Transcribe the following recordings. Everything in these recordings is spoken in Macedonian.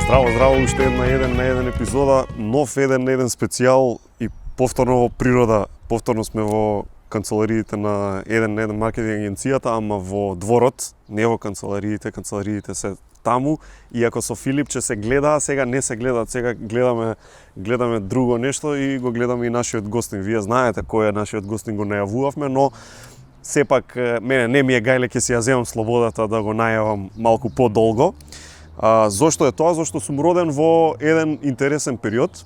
Здраво, здраво, уште една епизода, нов еден специјал и повторно во природа. Повторно сме во канцелариите на еден маркетинг агенцијата, ама во дворот, не во канцелариите се таму. Иако со Филипче се гледаа, сега не се гледаат, сега гледаме друго нешто и го гледаме и нашиот гостин. Вие знаете кој е нашиот гостин, го најавувавме, но сепак мене не ми е гајле, ќе си ја земам слободата да го најавам малку подолго. Зошто е тоа? Зошто сум роден во еден интересен период.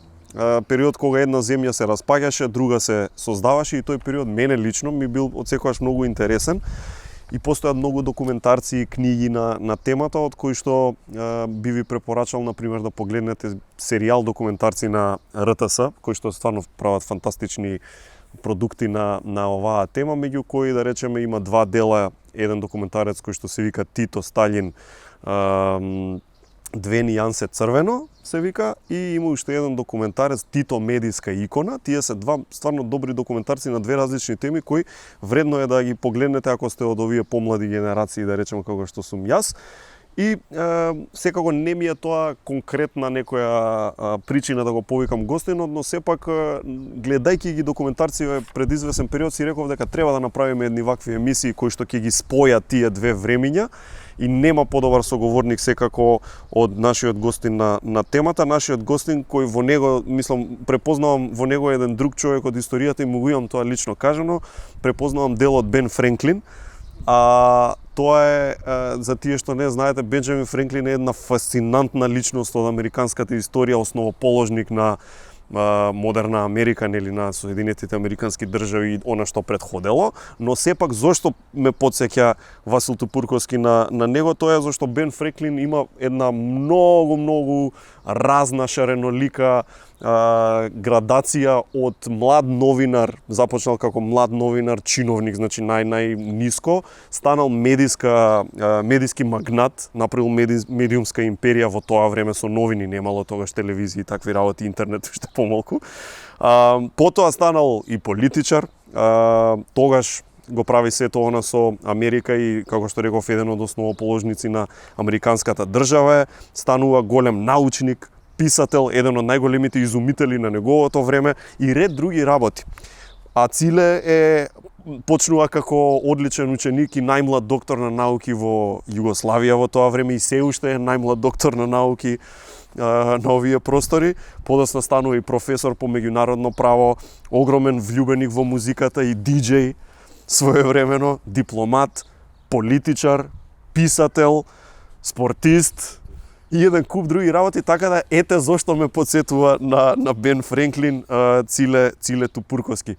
Период кога една земја се распаѓаше, друга се создаваше и тој период мене лично ми бил одсекогаш многу интересен. И постојат многу документарци и книги на темата, од кои што би ви препорачал, например, да погледнете серијал документарци на РТС, кои што стварно прават фантастични продукти на оваа тема, меѓу кои, да речеме, има два дела, еден документарец кој што се вика Тито Сталин, две нијансе црвено се вика, и има уште еден документарец Тито медиска икона. Тие се два стварно добри документарци на две различни теми кои вредно е да ги погледнете ако сте од овие помлади генерации, да речеме како што сум јас. И секако не ми е тоа конкретна некоја причина да го повикам гостинот, но сепак гледајќи ги документарци пред извесен период си реков дека треба да направиме едни вакви емисии кои што ќе ги спојат тие две времиња. И нема подобар соговорник секако од нашиот гостин на темата. Нашиот гостин кој во него, мислам, препознавам во него еден друг човек од историјата и му го имам тоа лично кажано. Препознавам делот Бен Френклин. Тоа е, за тие што не знаете, Бенџамин Френклин е една фасцинантна личност од американската историја, основоположник на модерна Америка, нели, на Соединетите Американски држави и она што предходело, но сепак зошто ме потсеќа Васил Тупурковски на него, тоа е зашто Бен Френклин има една многу разна шаренолика градација од млад новинар, започнал како млад новинар, чиновник, значи најниско, станал медиски магнат, направил медиумска империја во тоа време со новини, немало тогаш телевизија и такви работи, интернет уште помалку. Потоа станал и политичар, тогаш го прави сето она со Америка и, како што реков, еден од основоположници на американската држава, станува голем научник, писател, еден од најголемите изумители на неговото време и ред други работи. А Циле почнува како одличен ученик и најмлад доктор на науки во Југославија во тоа време и се уште е најмлад доктор на науки на овие простори. Подоцна станува и професор по меѓународно право, огромен влюбеник во музиката и диџеј своевремено, дипломат, политичар, писател, спортист и еден куп други работи, така да ете зошто ме потсетува на Бен Френклин, Циле Тупурковски.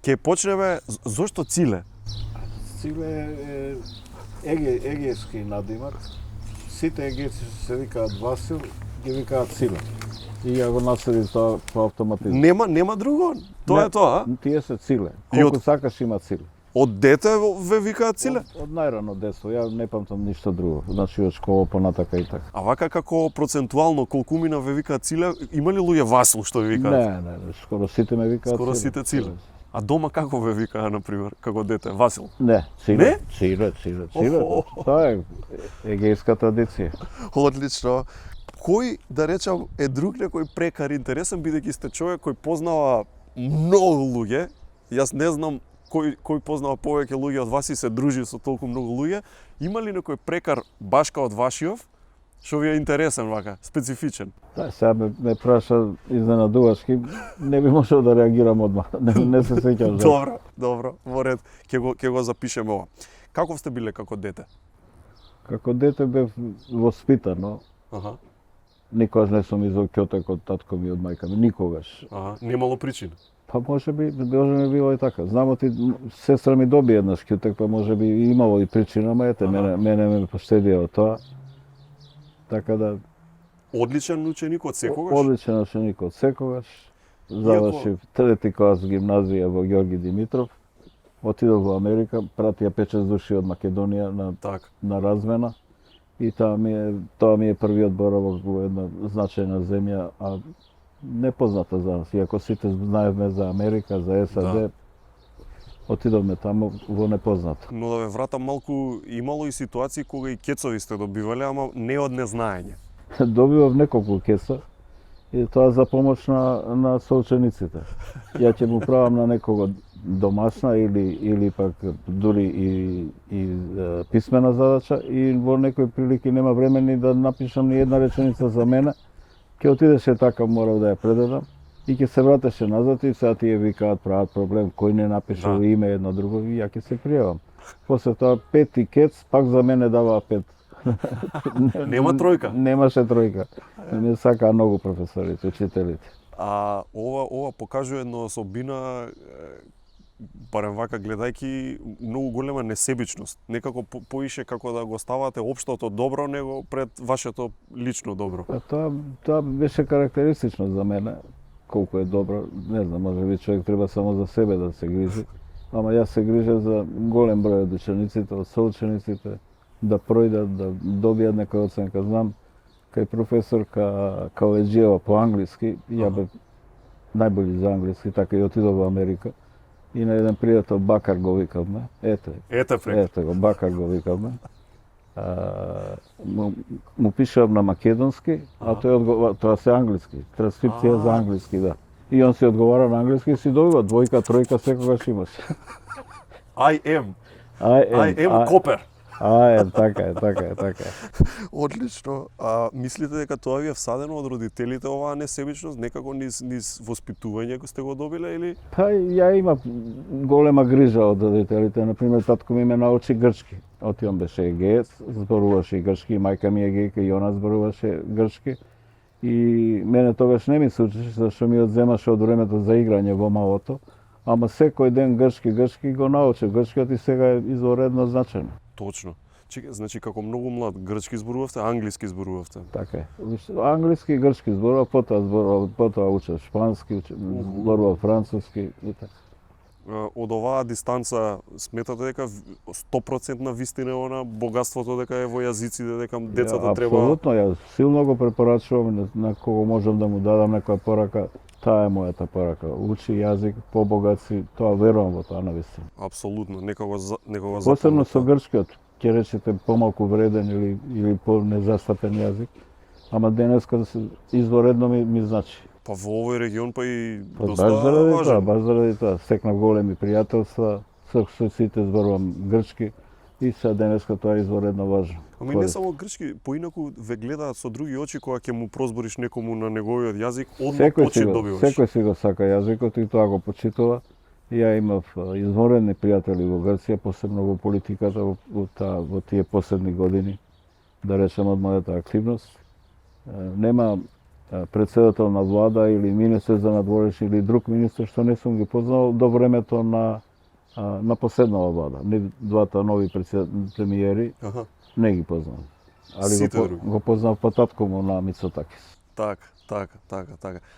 Ке почнеме, зошто Циле? Циле е егејски надимак. Сите егејци што се викаат Васил, ги викаат Циле. И ја го наследи тоа по автоматизм. Нема друго? Тоа е тоа, а? Тие се Циле. Колку сакаш има Циле. Од дете ве викаат Циле? Од најрано детство, ја не памтам ништо друго. Значи од школа понатака и така. А вака како процентуално колку мина ве викаат Циле, има ли луѓе Васил што ви викаат? Не, скоро сите ме викаат Скоро Циле. сите Циле. А дома како ве викаа, например, како дете? Васил? Не, Циле. Не? Циле. Тоа е егејска традиција. Одлично. Кој, да речам, е друг некој прекар интересен, бидејќи сте човек кој познава многу луѓе. Јас не знам кој познава повеќе луѓе од вас и се дружи со толку многу луѓе. Има ли некој прекар башка од вашиов што ви е интересен вака, специфичен? Да, сега ме праша изненадувачки, не би можел да реагирам одмah. Не се сеќам. Добро, во ред, ќе го запишеме ова. Каков сте биле како дете? Како дете бев воспитан, но никогаш не сум изол ќотек од татко ми и од мајка ми, никогаш. Немало причина. Па може би било и така. Знамо ти, сестра ми доби еднаш ќутек, па може би имало и причина, ама ете, мене ме поштедија од тоа. Така да... Одличен ученик од секогаш? Одличен ученик од секогаш. Завршив трети клас гимназија во Ѓорги Димитров. Отидов во Америка, пратија 5-6 души од Македонија на размена. И тоа ми е првиот боравок во една значајна земја, а непозната за нас. Иако сите знаевме за Америка, за САД, отидовме таму во непознато. Но да ве вратам малку, имало и ситуации кога и кецови сте добивале, ама не од незнаење. добивав неколку кеса и тоа за помош на соучениците. Ја ќе му правам на некого домашна или пак дури и писмена задача и во некои прилики нема време ни да напишам ни една реченица за мене, ќе отидеше така, морав да ја предадам и ќе се вратеше назад и сега тие викаат прават проблем, кој не напишал име едно друго и ја ќе се пријавам. После тоа пети кец, пак за мене даваа 5. Нема тројка? Немаше тројка. Не сакаа многу професорите, учителите. А ова покажува една особина, барем вака гледајќи, многу голема несебичност. Некако поише како да го ставате општото добро него пред вашето лично добро. Тоа беше карактеристично за мене, колку е добро. Не знам, може би човек треба само за себе да се грижи. Ама јас се грижев за голем број од учениците, од соучениците, да пројдат, да добијат некоја оценка. Знам, кај професорка Каледжиева по англиски, ја бев најбољи за англиски, така и отидов во Америка. И на еден пријател Бакар го викавме. Ете го, Бакар го викавме. Му пишав на македонски, а тој одговара, тоа се англиски, транскрипција за англиски, да. И он си одговара на англиски и си добива двојка, тројка секогаш имаше. I am Копер. Така е. Одлично. Мислите дека тоа ви е всадено од родителите оваа несебичност, некако низ воспитување сте го добиле или? Па ја имав голема грижа од родителите. Например, татко ми ме научи грчки. Он беше егеец, зборуваше и грчки, мајка ми е егејка и она зборуваше грчки. И мене тогаш не ми се учеше, зашто ми одземаше од времето за играње во малото. Ама секој ден грчки го научив. Грчкиот и сега е изоредно значајно. Точно. Значи како многу млад грчки зборувавте, англиски зборувавте. Така е. Англиски и грчки зборував, потоа учев шпански, зборував француски и така. Од оваа дистанца сметате дека 100% вистина е она богатството дека е во јазиците, дека децата треба... Апсолутно, ја силно го препорачувам на кого можам да му дадам некоја порака. Таа е мојата порака. Учи јазик, побогат си, тоа верувам во тоа навистина. Апсолутно, некого посебно со грчкиот, ќе речете помалку вреден или по-незастапен јазик, ама денеска изворедно ми значи. Па во овој регион па и доста важен. Баш заради тоа, стекнав големи пријателства, со сите зборувам грчки и сега денеска тоа е изворедно важно. Ами не само грчки, поинаку ве гледаат со други очи кога ќе му прозбориш некому на неговиот јазик, одма почит добиваш. Секој си го сака јазикот и тоа го почитува. Ја имав изворедни пријатели во Грција, посебно во политиката во тие последни години, да речем од мојата активност. Нема председател на влада или министер за надворешни или друг министер што не сум ги познал до времето на последнава влада. Двата нови премиери не ги познав. Али го познав по татко му на Мицотакис. Така.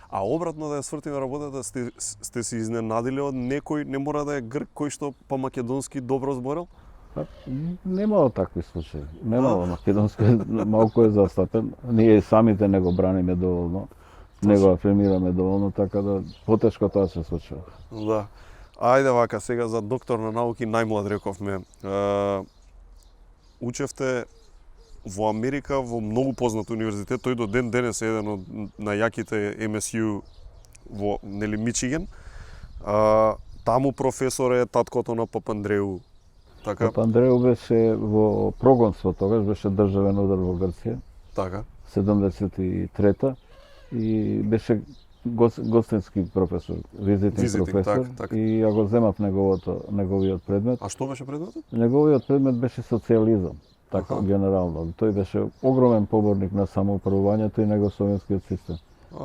А обратно да ја свртиме работата, сте се изненадиле од некој, не мора да е грк, кој што па македонски добро зборел? Немало такви случаи. Немало македонски, малку е застапен. Ние самите не го браниме доволно, не го афирмираме доволно, така да потешко тоа се случува. Да. Ајде вака, сега за доктор на науки, најмлад рековме. Учевте во Америка во многу познат универзитет, тој до ден денес е еден од најаките MSU во Мичиген. Таму професор е таткото на Папандреу. Така. Папандреу беше во прогонство тогаш, беше државен удар во Грција. Така. 73-та и беше гостински професор, визитинг професор. Так. И ја го земав неговиот предмет. А што беше предметот? Неговиот предмет беше социјализам. Така, генерално. Тој беше огромен поборник на самоуправувањето и негосовенскиот систем.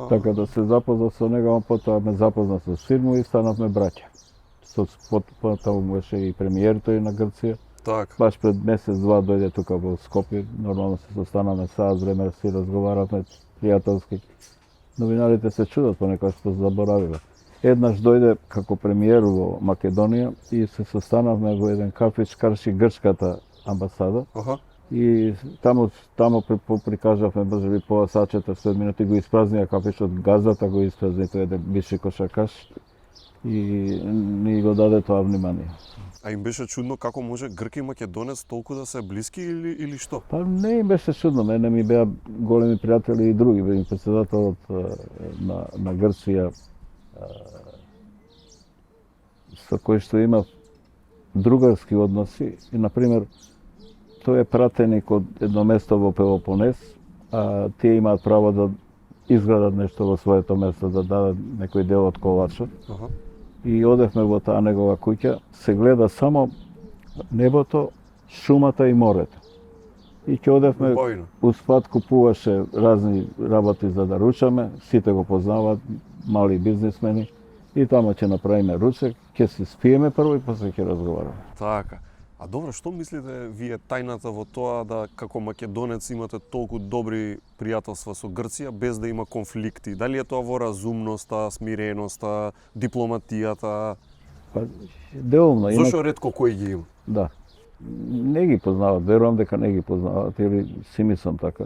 Така да се запознав со него, а потоа ме запозна со син му и станавме браќа. Потоа беше и премиер тој на Грција. Так. Баш пред месец-два дојде тука во Скопје, нормално се состанаме саат време, си разговаравме пријателски. Новинарите се чудат понекогаш што заборавиле. Еднаш дојде како премиер во Македонија и се состанавме во еден кафич карши грчката амбасада. И таму прикажавме можеби пола сачета, 7 минути го испразнија кафичот, газдата го испразни, тој еден бивши кошаркаш. и ни го даде тоа внимание. А им беше чудно како може Грк и Македонец толку да се блиски или што? Па не им беше чудно, мене ми беа големи пријатели и други, беа председателот на Грција со кој што имав другарски односи и, например, тој е пратеник од едно место во Пелопонес, а тие имаат право да изградат нешто во своето место, да дадат некој дел од колачот. И одевме во таа негова куќа, се гледа само небото, шумата и морето. И ќе одевме, успат купуваше разни работи за да ручаме, сите го познаваат, мали бизнисмени, и тамо ќе направиме ручек, ќе се спиеме прво и после ќе разговараме. Така. А добро, што мислите вие тајната во тоа да како македонец имате толку добри пријателства со Грција без да има конфликти? Дали е тоа во разумноста, смиреноста, дипломатијата? Па, деумно. Зошто ретко кој ги има? Да. Не ги познават, верувам дека не ги познават, или си мислам така.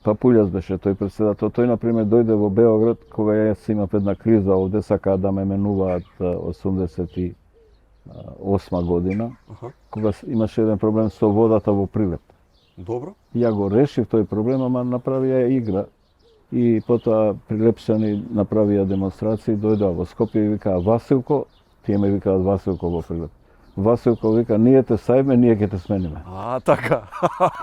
Папулјас беше тој председател. Тој, например, дојде во Београд, кога јас имав една криза овде, сакаа да ме менуваат 88 година, кога имаше еден проблем со водата во Прилеп. Добро. Ја го решив тој проблем, ама направија игра. И потоа прилепчани направија демонстрации, дојдоа во Скопје и викаа Василко, тие ме викаат Василко во Прилеп. Василко вика, ние те сајме, ние ќе те смениме. Така.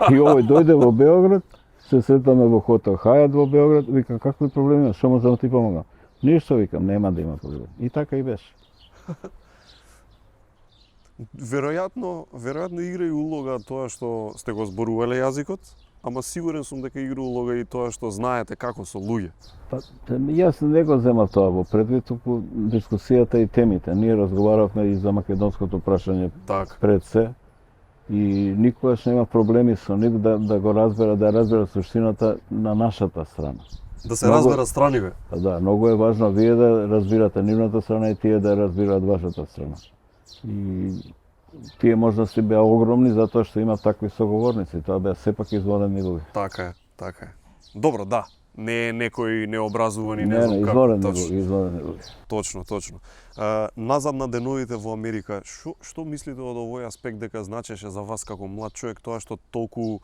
И овој дојде во Београд, се сретаме во хотел Хајат во Београд, вика, какви проблеми, што можам да ти помогам? Ништо, викам, нема да има проблем. И така и беше. Веројатно игра и улога тоа што сте го зборувале јазикот, ама сигурен сум дека игра улога и тоа што знаете како со луѓе. Па, јас не го земав тоа во предвид, туку дискусијата и темите. Ние разговаравме и за македонското прашање пред се и никогаш нема проблеми со нив да го разбера суштината на нашата страна. Да се разберат страниве. Да, многу е важно вие да разбирате нивната страна и тие да разбираат вашата страна. И тие можности беа огромни затоа што има такви соговорници, тоа беа сепак изводени луѓе. Така е. Добро, да. Не е некој необразувани, не знам како. Изводени луѓе. Точно. Назад на деновите во Америка, што мислите од овој аспект дека значеше за вас како млад човек тоа што толку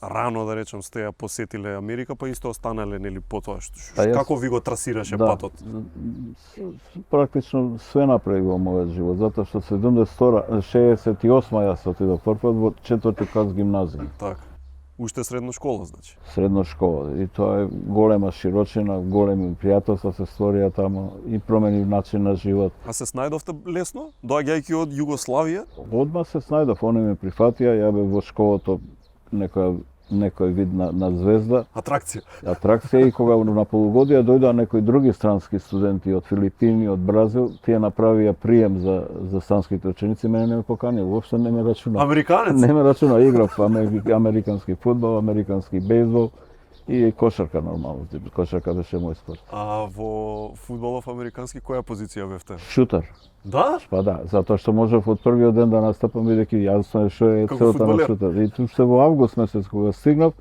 рано, да речем, сте ја посетиле Америка, па исто останале, нели, потоа? Како ви го трасираше патот? Практично све направи во мојот живот, затоа што 68 јас отидов првпат во 4-ти клас гимназија. Така. Уште средна школа, значи? Средна школа. И тоа е голема широчина, големи пријателства се створија тамо и промени начин на живот. А се снајдовте лесно, доаѓајќи од Југославија? Одма се снајдов, они ме прифатија, ја бев во школото некој вид на звезда. Атракција и кога на полугодија дојдоа некои други странски студенти од Филипини, од Бразил, тие направија прием за странските ученици, мене не ме поканија, воопшто не ме рачуна. Американец? Не ме рачуна, играв американски фудбал, американски бейсбол и кошарка нормално. Кошарка беше мој спорт. А во фудбалов американски која позиција бевте? Шутер. Да? Па да, затоа што можев од првиот ден да настапам, бидејќи јасно е што е целта на шутер. И уште во август месец кога стигнав,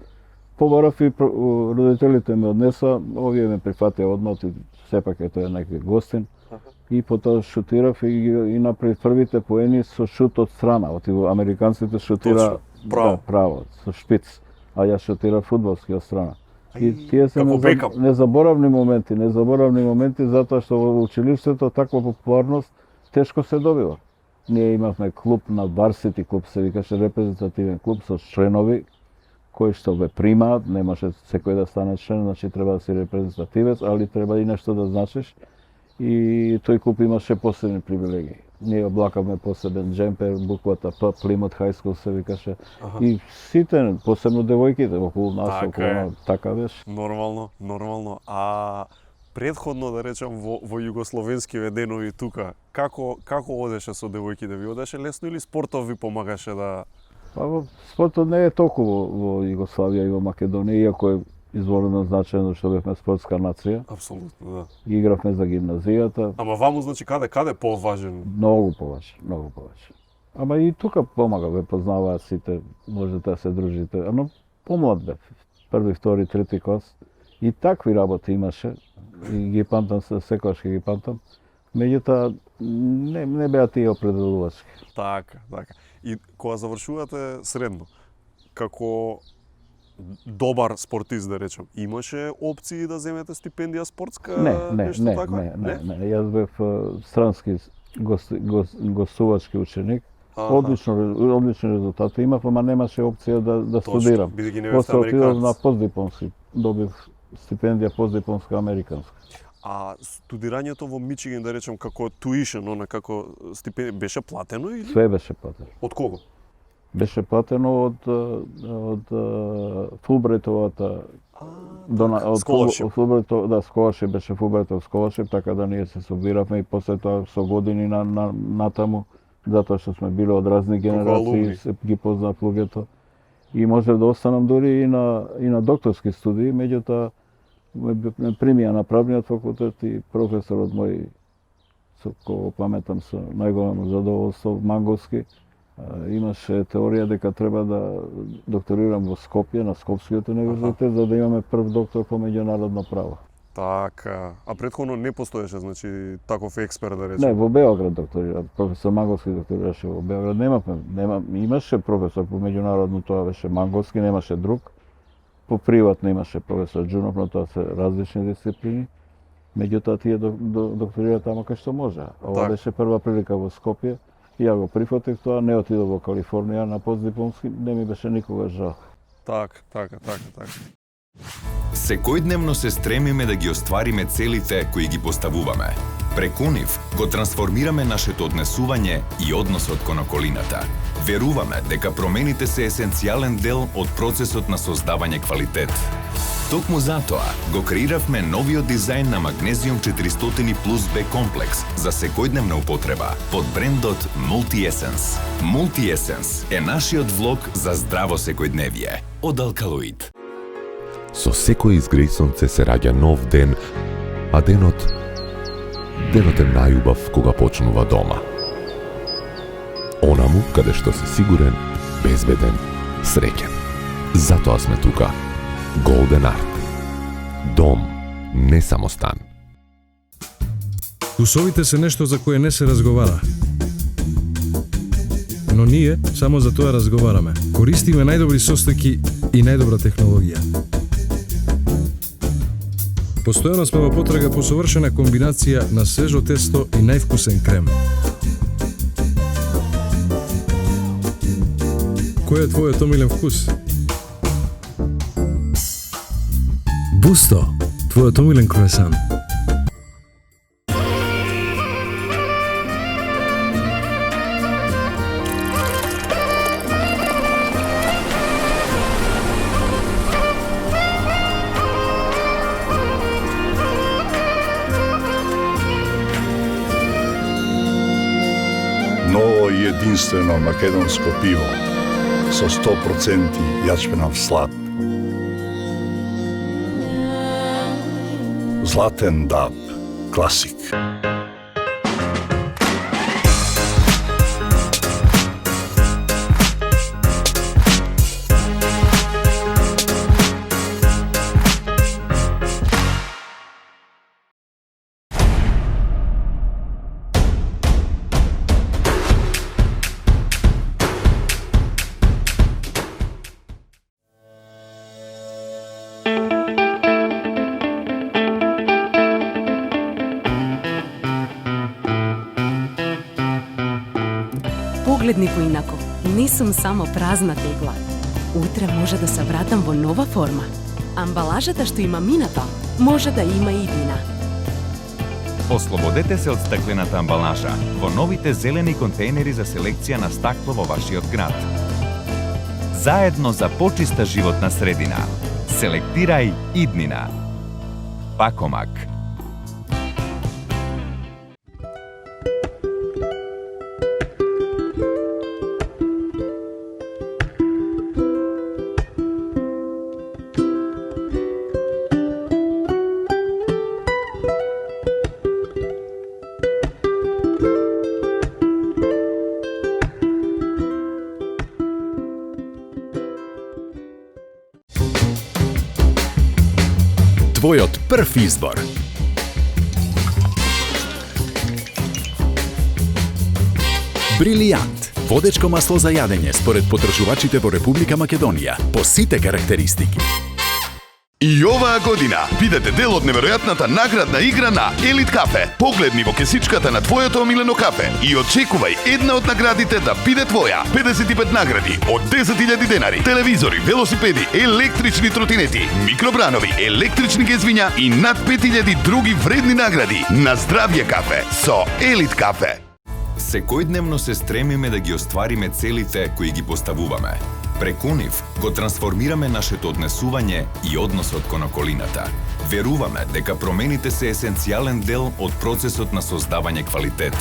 побарав и родителите ме однеса, овие ме прифатија одмah, сепак е тоа некој гостин. И потоа шутирав и направив првите поени со шут од страна. Американците шутира право, со шпиц, а јас шутирав фудбалски од страна. И тие се незаборавни моменти затоа што во училиштето таква популарност тешко се добива. Ние имавме клуб на Варсити клуб, се викаше репрезентативен клуб со членови кои што ве примаат, немаше секој да стане член, значи треба да си репрезентативец, али треба и нешто да значиш. И тој клуб имаше посебни привилегии. Ние облакавме посебен джемпер, буквата П, Plymouth High School се викаше. И сите, посебно девојките околу нас, така беше. Нормално. А предходно, да речем, во југословенскиве денови тука, како одеше со девојките? Ви одеше лесно или спортот ви помагаше да... Па, спортот не е толку во Југославија и во Македонија, иако е изворено значено што бевме спортска нација. Апсолутно, да. Игравме за гимназијата. Ама ваму, значи, каде поважен? Многу поважен. Ама и тука помага, ве познаваат сите, можете да се дружите. Но помлад бев, 1, 2, 3 клас. И такви работи имаше. и ги памтам, секогаш ги памтам. Меѓутоа, не беа тие определувачки. Така. И кога завршувате средно, како добар спортист, да речем, имаше опции да земете стипендија спортска? Не. Јас бев странски гостувачки ученик. Одлични резултати имав, ама немаше опција да студирам. Бидејќи не бевте После отидов американец. на постдипломски, добив стипендија постдипломска американска. А студирањето во Мичиген, да речем, како tuition, како стипендија, беше платено или? Све беше платено. Од кого? Беше платено од Фулбрайтовата Scholarship. Scholarship беше Фулбрайтов Scholarship, така да ние се собиравме и после тоа со години натаму, затоа што сме били од разни генерации, се ги познав луѓето. И можев да останам дури и на докторски студии, меѓутоа ме примија на правниот факултет и професорот мој, со кого паметам со најголемо задоволство, Манговски, имаше теорија дека треба да докторирам во Скопје, на Скопскиот универзитет, за да имаме прв доктор по меѓународно право. Така. А претходно не постоеше, значи, таков експерт, да речем? Не, во Београд докторира. Професор Манговски докторираше во Београд. Имаше професор по меѓународно, тоа беше Манговски, немаше друг. По приватно имаше професор Джунов, но тоа се различни дисциплини. Меѓутоа тие докторира тамо кај што може. Ова беше прва прилика во Скопје. Ја го прифатив тоа, не отидов во Калифорнија на постдипломски, не ми беше никогаш жал. Така. Секојдневно се стремиме да ги оствариме целите кои ги поставуваме. Преку нив го трансформираме нашето однесување и односот кон околината. Веруваме дека промените се есенцијален дел од процесот на создавање квалитет. Токму затоа го креиравме новиот дизајн на Magnesium 400 Plus B комплекс за секојдневна употреба под брендот Multi-Essence. Multi-Essence е нашиот влог за здраво секојдневие од Alkaloid. Со секој изгреј сонце се раѓа нов ден, а денот е најубав кога почнува дома. Онаму каде што си сигурен, безбеден, среќен. Затоа сме тука. Golden Art. Дом, не само стан. Вкусовите се нешто за кое не се разговара. Но ние само за тоа разговараме. Користиме најдобри состојки и најдобра технологија. Постојано сме во потрага по совршена комбинација на свежо тесто и највкусен крем. Кој е твојот омилен вкус? Бусто, твојот омилен круасан. Ново и единствено македонско пиво со 100% јачменов слад. Златен даб, класик. Погледни поинаку, не сум само празна тегла. Утре може да се вратам во нова форма. Амбалажата што има минато, може да има и иднина. Ослободете се од стаклената амбалажа во новите зелени контейнери за селекција на стакло во вашиот град. Заедно за почиста животна средина. Селектирај иднина. Пакомак. Твојот прв избор. Брилијант. Водечко масло за јадење според потржувачите во Република Македонија. По сите карактеристики. И оваа година бидете дел од неверојатната наградна игра на Елит Кафе. Погледни во кесичката на твоето омилено кафе и очекувај една од наградите да биде твоја. 55 награди од 10.000 денари, телевизори, велосипеди, електрични тротинети, микробранови, електрични гезвиња и над 5000 други вредни награди. На здравје кафе со Елит Кафе. Секојдневно се стремиме да ги оствариме целите кои ги поставуваме. Преку нив го трансформираме нашето однесување и односот кон околината. Веруваме дека промените се есенцијален дел од процесот на создавање квалитет.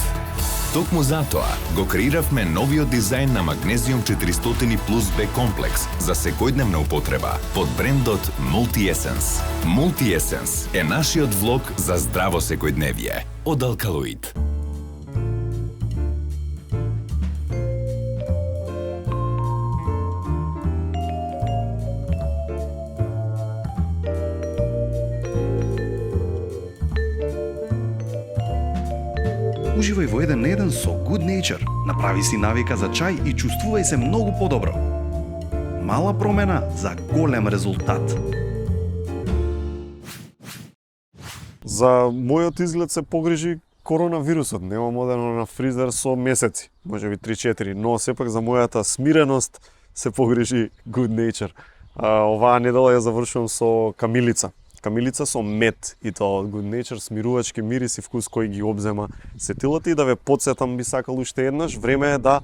Токму затоа го креиравме новиот дизајн на Magnesium 400 Plus B комплекс за секојдневна употреба под брендот Multi Essence. Multi Essence е нашиот влог за здраво секојдневие од Alkaloid. Уживај во 1 на 1 со Good Nature. Направи си навика за чај и чувствувај се многу подобро. Мала промена за голем резултат. За мојот изглед се погрижи коронавирусот. Немам одено на фризер со месеци, можеби 3-4, но сепак за мојата смиреност се погрижи Good Nature. Оваа недела ја завршувам со камилица. Камилица со мед и тоа од Good Nature, смирувачки мирис и вкус кој ги обзема сетилата. И да ве потсетам, би сакал уште еднаш, време е да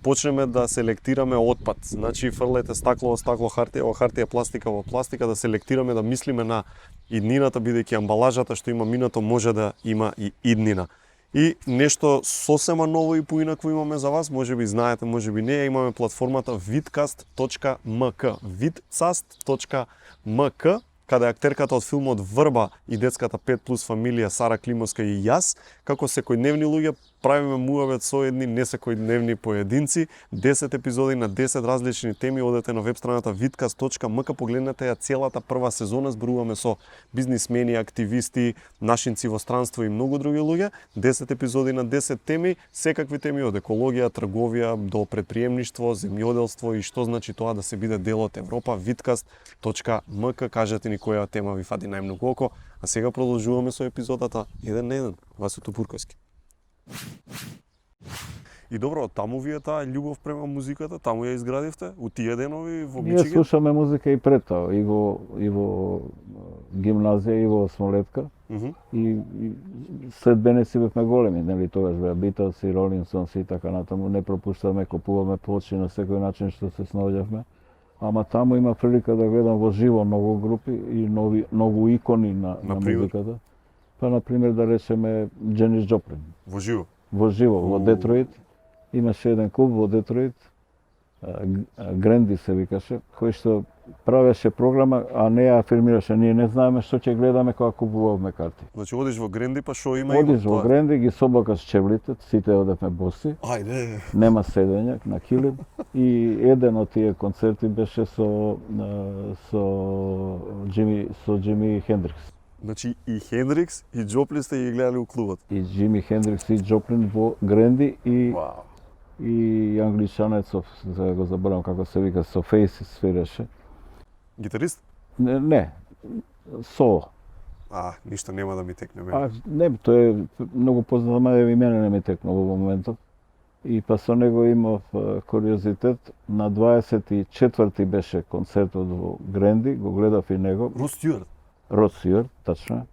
почнеме да селектираме отпад. Значи фрлете стакло во стакло, хартија во хартија, пластика во пластика, да селектираме, да мислиме на иднината, бидејќи амбалажата што има минато може да има и иднина. И нешто сосема ново и поинакво имаме за вас, можеби знаете, можеби не, имаме платформата vidcast.mk, vidcast.mk, каде актерката од филмот Врба и детската 5+ фамилија Сара Климовска и јас, како секојдневни луѓе, правиме муавет со едни несекојдневни поединци, 10 епизоди на 10 различни теми. Одете на веб страната vidcast.mk, погледнете ја целата прва сезона, зборуваме со бизнисмени, активисти, нашинци во странство и многу други луѓе, 10 епизоди на 10 теми, секакви теми од екологија, трговија до предприемништво, земјоделство и што значи тоа да се биде дел од Европа. vidcast.mk, кажете ни која тема ви фади најмногу око, а сега продолжуваме со епизодата 1 на 1. Васо Тупурковски. И добро, таму ви е таа љубов према музиката, таму ја изградивте, у тие денови во Мичиген? Ние слушаме музика и пред тоа, и во гимназија, и во Смолетка. И след Бенеси бевме големи, нели, тогаш беа Beatles и Rolling Stones и така натаму. Не пропуштаме, купуваме плочи на секој начин што се снаоѓавме. Ама таму има прилика да гледам во живо многу групи и многу икони на музиката. Па, например, да речеме Дженис Джоплин. Во живо? Во живо, во Детройт. Имаше еден клуб во Детройт, Гренди се викаше, кој што правеше програма, а не ја афирмираше. Ние не знаеме што ќе гледаме кога купувавме карти. Значи одиш во Гренди, па шо има? Одиш во Гренди, ги соблакаш чевлите, сите одевме боси. Ајде. Нема седење на килим. И еден од тие концерти беше со Џими Хендрикс. Значи и Хендрикс и Джоплин сте ги гледали у клубот. И Џими Хендрикс и Джоплин во Гренди и и англичанецов, за го заборам како се вика, со Фейси свиреше. Гитарист? Не, соло. Ништо нема да ми текне. Не, тој е многу познат, ама и мене не ми текна во моментот. И па со него имав куриозитет. На 24-ти беше концертот во Гренди, го гледав и него. Род Стюарт, тачно.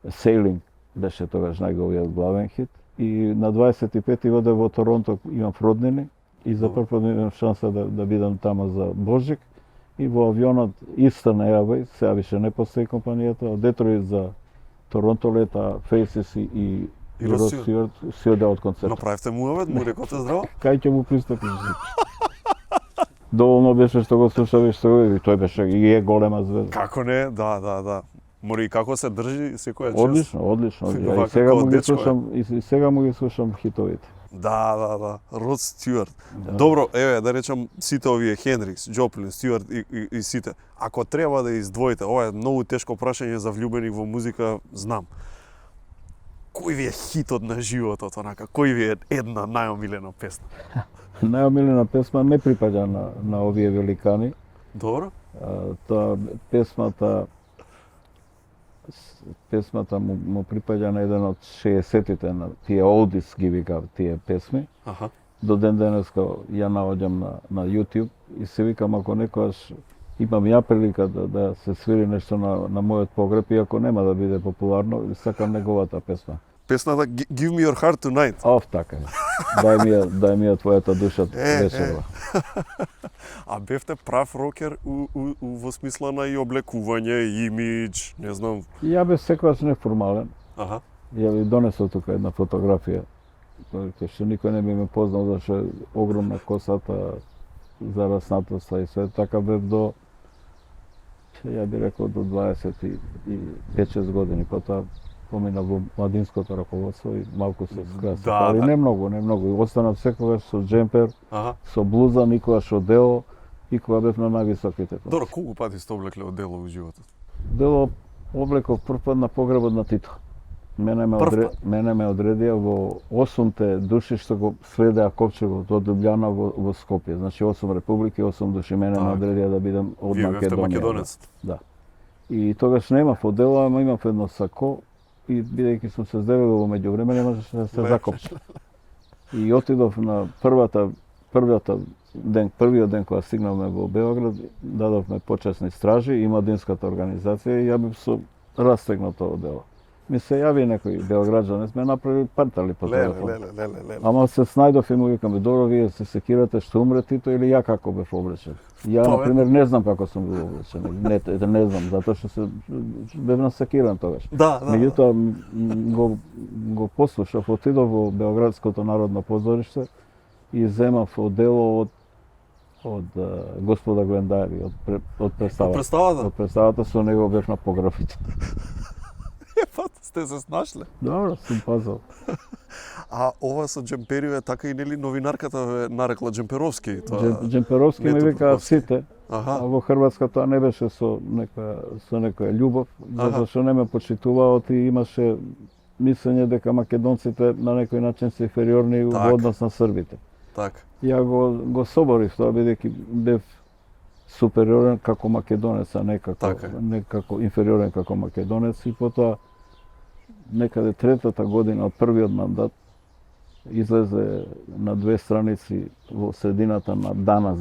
Sailing беше тогаш најговиот главен хит. И на 25-ти одев во Торонто, имам роднини и за прв пат имам шанса да бидам тама за Божик. И во авионот Eastern Airways, сега више не постои компанијата, од Детройт за Торонто лета Faces и Род Стюарт си одеа од концерт. Направивте муавет, му рекоте здраво? Кај ќе му пристапиш? Доволно беше што го слушав и тој беше и е голема звезда. Како не, да. Мори и како се држи секоја час. Одлично. И сега му ги слушам, и сега му ги слушам хитовите. Да. Род Стюарт. Добро, еве да речам сите овие Хендрикс, Джоплин, Стюарт и сите. Ако треба да издвоите, ова е многу тешко прашање за влюбеник во музика, знам. кој ви е хитот на животот, онака, кој ви е една најомилена песна? Најомилена песма не припаѓа на овие великани. Добро. Тоа песмата му припаѓа на еден од 60-тите на тие олдис ги викав тие песми. Аха. До ден денеска ја наоѓам на YouTube и се викам ако некојаш имам ја прилика да се свири нешто на мојот погреб, иако нема да биде популарно, сакам неговата песма. Песната Give Me Your Heart Tonight. Така е. Дај ми ја твојата душа вечерва. А бевте прав рокер во смисла на и облекување, и имидж, не знам. Ја бев секогаш неформален. Аха. Ја ви донесов тука една фотографија, која што никој не би ме познал, зашто е огромна косата, зараснатоста и све. Така бев до, ја би рекол, до 25-6 години. Потоа помина во младинското раководство и малку се скраси. Али не многу. Останав секогаш со джемпер, со блуза, никогаш со дело, и кога бев на највисоките. Добро, колку пати сте облекле одело во животот? Дело облеков прв пат на погребот на Тито. Мене ме одредија во 8-те души што го следеа копчегот од Лјубљана во Скопје. Значи 8 републики, 8 души мене ме одредија да бидам од Македонија. Вие бевте македонец. Да. И тогаш немав одело, ама имав едно сако и бидејќи сум се здевил во меѓувреме не можеше да се закопчам. И отидов на првиот ден кога стигнавме во Београд, дадовме почесни стражи и младинската организација и ја бев со растегнато одело. Ми се јави некој београđанец, ме направи партали по телефон. Ама се снајдов и му викаме, добро, вие се секирате што умре Тито или ја како бев облечен? Ја, например, не знам како сум бил облечен. Не знам, затоа што се бев насекиран тогаш. Меѓутоа, го послушав, отидов во Београдското народно позориште и земав одело од господа Гвендари, од представата. Од представата со него бев на погребите. Сте се снашле. Добро, сум пазал. А ова со джемперио е така и нели новинарката ве нарекла Джемперовски? Джемперовски ме викаат сите. А во Хрватска тоа не беше со некоја љубов, зашто не ме почитуваат и имаше мислење дека македонците на некој начин се инфериорни во однос на србите. Так. Ја го соборив тоа бидејќи бев супериорен како македонец, а не како инфериорен како македонец и потоа некаде третата година од првиот мандат излезе на 2 страници во средината на Данас,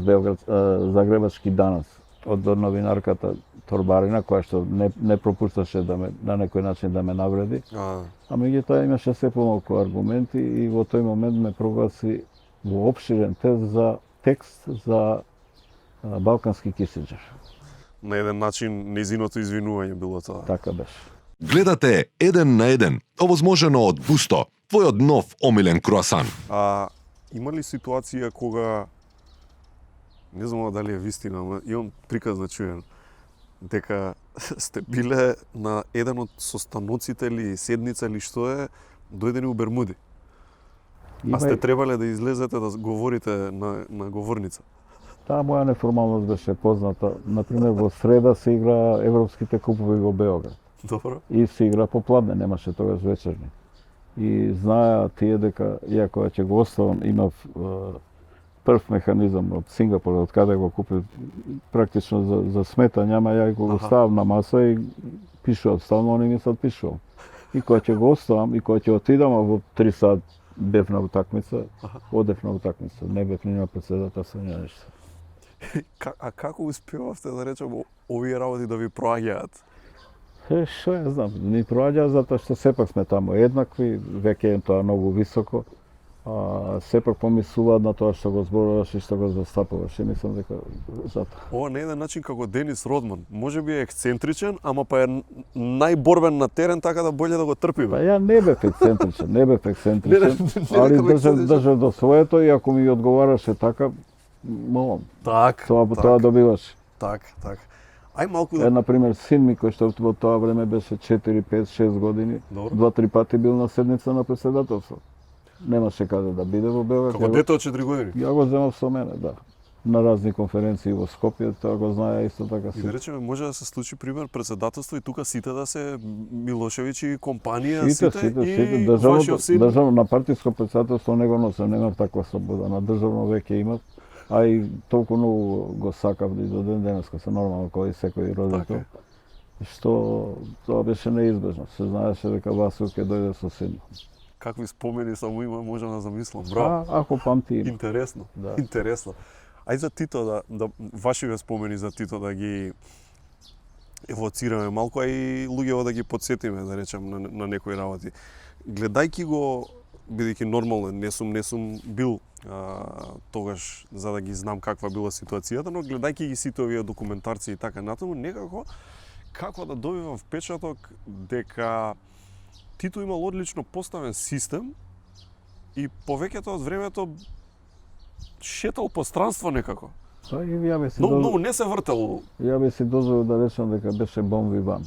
Загребачки Данас, од новинарката Торбарина, која што не пропушташе да ме на некој начин да ме навреди. А меѓутоа имаше се помалку аргументи и во тој момент ме прогласи во опширен текст за Балкански Кисинџер. На еден начин нејзиното извинување било тоа. Така беше. Гледате Еден на еден, овозможено од Бусто, твојот нов омилен круасан. Има ли ситуација кога, не знам дали е вистина, но имам приказ да чуем, дека сте биле на еден од состаноците или седница или што е, дојдени у Бермуди? А сте требале да излезете да говорите на говорница? Таа моја неформалност беше позната. Например, во среда се игра европските купови во Београд. Добро. И се игра попладне, немаше тогаш вечерни. И знаеа тие дека ја кога ќе го оставам, имав прв механизам од Сингапур, од каде го купив практично за сметање, ама ја го оставам на маса и пишував, стално они ми се отпишувам. И кога ќе го оставам и кога ќе отидам, а во 3 сат бев на утакмица, одев на утакмица, не бев ни на председател со нешто. А како успевавте да речем овие работи да ви проаѓаат? Што ја знам, ни проаѓа затоа што сепак сме таму еднакви, веќе е тоа многу високо, сепак помислуваат на тоа што го зборуваш и што го застапуваш и мислам дека затоа. Ова не е еден начин како Денис Родман, може би е ексцентричен, ама па е најборбен на терен, така да боле да го трпиме. Па ја не бев ексцентричен, али држав до своето и ако ми одговараше така, молам. Тоа добиваш. Так. Ај малку да... Например, син ми кој што во тоа време беше 4, 5, 6 години, 2-3 пати бил на седница на председателство. Немаше каде да биде во Белград. Како дете од 4 години? Ја го земав со мене, да. на разни конференции во Скопје, тоа го знае исто така И да речеме, може да се случи пример председателство и тука сите да се Милошевиќ и компанија, сите. Државно на партиско председателство не го носам, немам таква слобода. На државно веќе имав, а и толку многу го сакав и до ден денеска се нормално кој секој родител. Што тоа беше неизбежно. Се знаеше дека Васил ќе дојде со син. Какви спомени само има, можам да замислам. Браво. Ако памти има. Интересно. Да. Интересно. Ај за Тито вашиве спомени за Тито да ги евоцираме малку, а и луѓето да ги подсетиме, да речем, на некои работи. Гледајќи го, бидејќи нормално не сум бил тогаш за да ги знам каква била ситуацијата, но гледајќи ги сите овие документарци и така натаму, некако како да добивам впечаток дека Тито имал одлично поставен систем и повеќето од времето шетал по странство некако. Многу не се вртел. Ја би си дозволил да речам дека беше бон виван.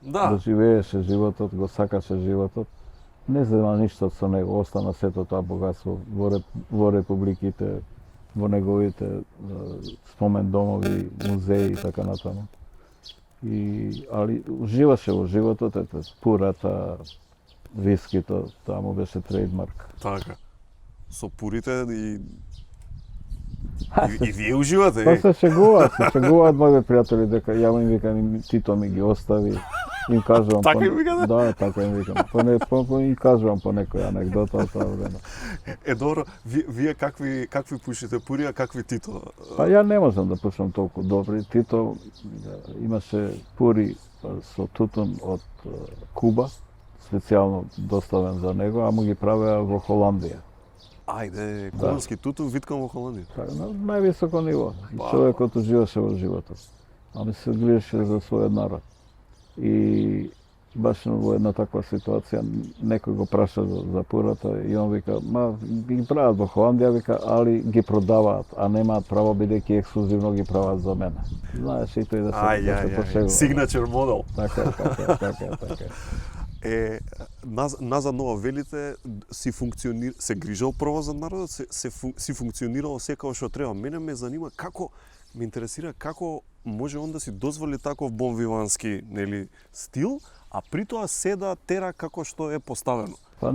Да живееше животот, го сакаше животот. Не зема ништо со него, остана сето тоа богатство во републиките, во неговите спомен домови, музеи и така натаму. Али уживаше во животот, пурата, вискито, тоа му беше трейдмарк. Така. Со пурите и вие уживате? Па се шегуваат моите пријатели дека ја им викам Тито ми ги остави. Им кажувам така им викате? Да, така им викам. Им кажувам по некоја анегдота од тоа време. Добро, вие какви пушите пури, а какви Тито? Па ја не можам да пушам толку добри. Тито имаше пури со тутун од Куба, специјално доставен за него, а му ги правеа во Холандија. Ајде, кубански тутун виткан во Холандија. На највисоко ниво. Човекот уживаше во животот. Ами се грижеше за својот народ. И баш во една таква ситуација некој го праша за пурата и он вика, ги прават во Холандија, вика, али ги продаваат, а немаат право бидејќи ексклузивно ги прават за мене. Знаеш, и тој да се пошегува. Signature model. Така. Назад нова велите се грижал прво за народот, си функционирал секако што треба. Мене ме занима ме интересира како може он да си дозволи таков бонвивански, нели, стил, а при тоа се да тера како што е поставено. Па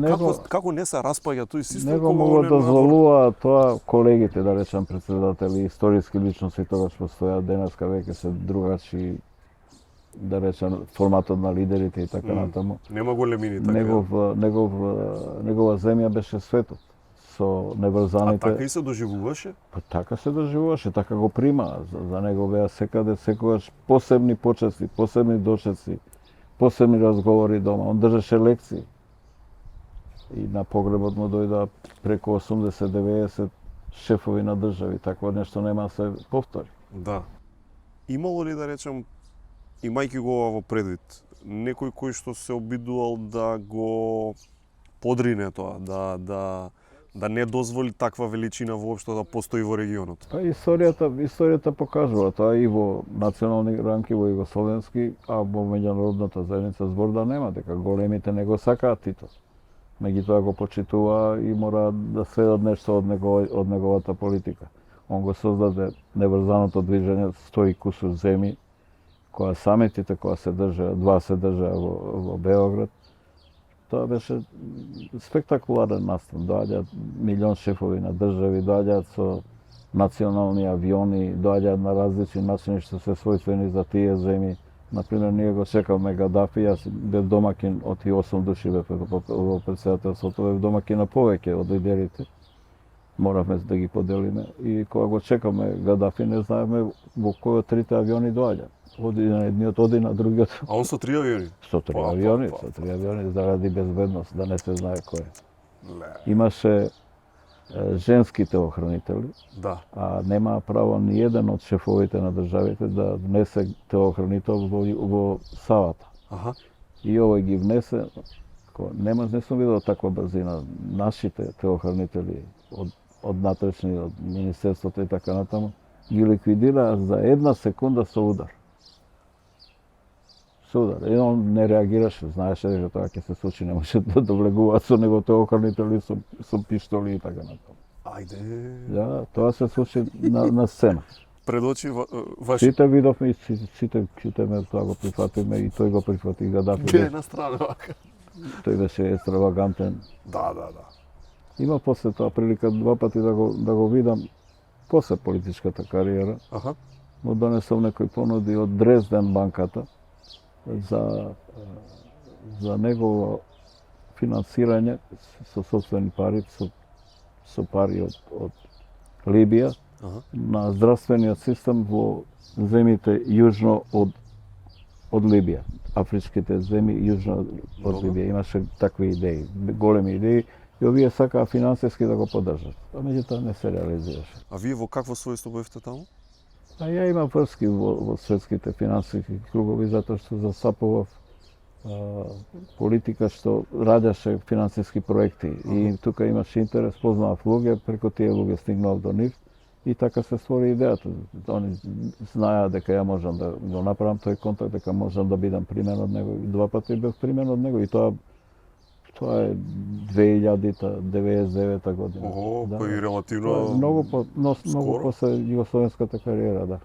како не се распаѓа тој систем? Него му го дозволува тоа колегите, да речам, председатели, историски личности тогаш постојат, денеска веќе се другачи, да речем, форматот на лидерите и така натаму. Нема големини така. Негова земја беше светот со неврзаните. А така и се доживуваше? Па така се доживуваше, така го прима. За него беа секогаш посебни почести, посебни дочеци, посебни разговори дома. Он држеше лекции. И на погребот му дојда преку 80-90 шефови на држави. Такво нешто нема се повтори. Да. Имало ли, да речем, имајќи го ова во предвид, некој кој што се обидувал да го подрине тоа, да не дозволи таква величина воопшто да постои во регионот? Па историјата покажува тоа и во национални рамки, во југословенски, а во меѓународната заедница збор да нема, дека големите не го сакаат Тито. Меѓутоа го почитува и мора да следат нешто од неговата политика. Он го создаде неврзаното движење 100 кусур земји, која самитите која се држаа, два се држаа во Београд. Тоа беше спектакуларен настан. Доаѓаат милион шефови на држави, доаѓаат со национални авиони, доаѓаат на различни начини што се својствени за тие земји. Например, ние го чекавме Гадафи, јас бев домакин од 8 души бев во председателството, бев домакин на повеќе од лидерите. Моравме да ги поделиме и кога го чекавме Гадафи, не знаевме во кој од трите авиони доаѓа. Оди на едниот, оди на другиот. А он со 3 авиони? Со 3 авиони, заради безбедност, да не се знае кој. Имаше женски телохранители, да. А нема право ни еден од шефовите на државите да внесе телохранител во салата. Аха. И овој ги внесе, не сум видел таква брзина. Нашите телохранители од натрешни, од Министерството и така натаму, ги ликвидираа за 1 секунда со удар. И он не реагираше, знаеше дека тоа ќе се случи, не може да влегуваат со него телохранители со пиштоли и така натаму. А Ајде. Да, тоа се случи на сцена. Пред очи ваши. Сите видовме и сите читаме, тоа го прифатиме и тој го прифати Гадафи. Бе на страна вака. Тој беше екстравагантен. Да. Има после тоа прилика два пати да го видам после политичката кариера. Аха. Му донесов некои понуди од Дрезден банката за негово финансирање со сопствени пари, со пари од Либија, на здравствениот систем во земите јужно од Либија. Афричките земи јужно од Либија. Имаше такви идеи, големи идеи, и овие сакаа финансиски да го поддржат. А меѓутоа не се реализираше. А вие во какво својство бевте таму? А ја имам врски во светските финансиски кругови, затоа што засапував политика што раѓаше финансиски проекти. И тука имаше интерес, познавав луѓе, преку тие луѓе стигнав до нив и така се створи идејата. Они знаеа дека ја можам да го направам тој контакт, дека можам да бидам примен од него. И два пати бев примен од него и тоа е 2099 година. Ого, да, кој релативно многу после југословенската кариера, да.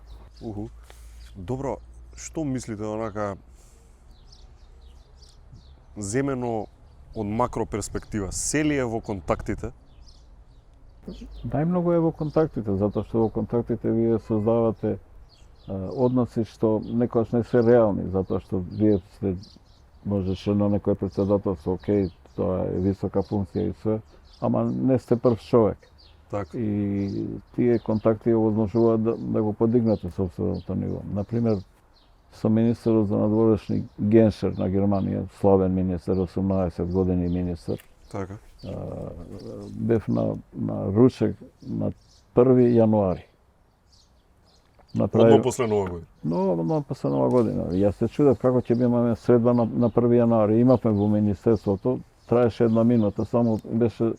Добро, што мислите онака земено од макро перспектива? Се ли е во контактите? Најмногу е во контактите, затоа што во контактите вие создавате односи што некојаш не се реални, затоа што вие сте можеше на некој председателство, окей, тоа е висока функција и све, ама не сте прв човек. Така. И тие контакти овозможуваат да го подигнете сопственото ниво. Например, со министерот за надворешни Геншер на Германија, славен министер, 18 години министер. Така. Бев на ручек на 1 јануари. Одно после Нова година. Но после Нова година. Јас се чудев како ќе имаме средба на 1 јануари. Имавме во министерството, траеше 1 минута, само беше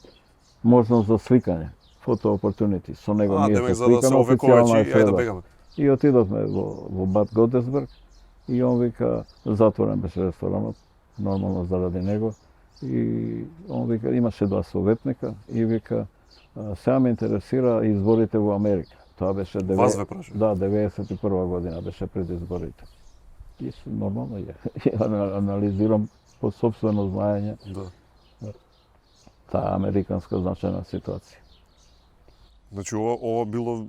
можност за сликање. Фото opportunity. Со него ние се сликаме, официјална средба. И отидовме во Бад Годесберг и он вика, затворен беше ресторанот, нормално заради него. И он вика, имаше 2 советника и вика, сега ме интересира изборите во Америка. Тоа беше 91 година беше пред изборите. И нормално ја анализирам по сопствено знаење таа американска значајна ситуација. Значи ова било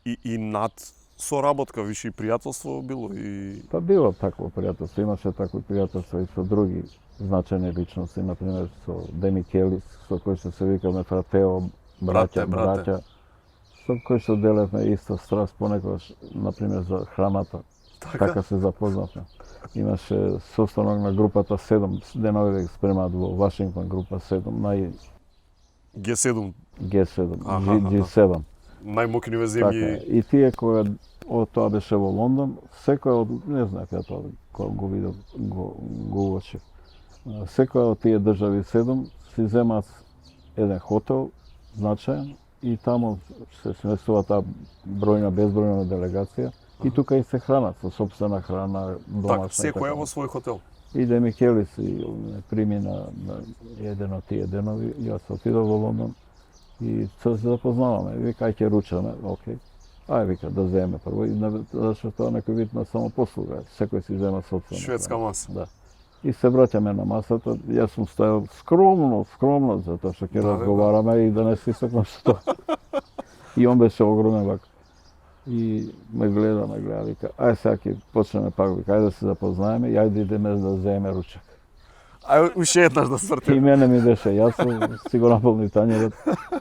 и над соработка, више и пријателство било и... Па било такво пријателство, имаше такво пријателство и со други значајни личности, например со Деми Келис, со кој што се викаме фратео, браќа, со кој што делевме иста страст понекогаш, например за храната. Така се запознавме. Имаше состанок на групата 7, денови веќе спремаат во Вашингтон, група 7, G7. G7. Најмокниве земји. Така, и тие кои тоа беше во Лондон, секој од, не знаев ја тоа, кога го видов, го уочив. Секоја од тие држави 7 си земаат еден хотел, значаен, и таму се сместува таа безбројна делегација, и тука и се хранат со сопствена храна, домашна. Так, секоја во свој хотел. И Деми Келис прими на еден од тие денови, јас отидов во Лондон и се запознаваме, вика, ај ќе ручаме, окей. Ај, вика, да земе прво, зашто тоа некој вид на самопослуга, секој си зема сопствена. Шведска маса. Да. И се враќаме на масата, јас сум стојал скромно, затоа што ќе разговараме и да не се истакнам со тоа. И он беше огромен вака. И ме гледа, вика, ај сега ќе почнеме пак, вика, ајде да се запознаеме и ајде идеме да земеме ручак. Ај уште еднаш да свртиме. И мене ми беше јасно, си го наполни тањерот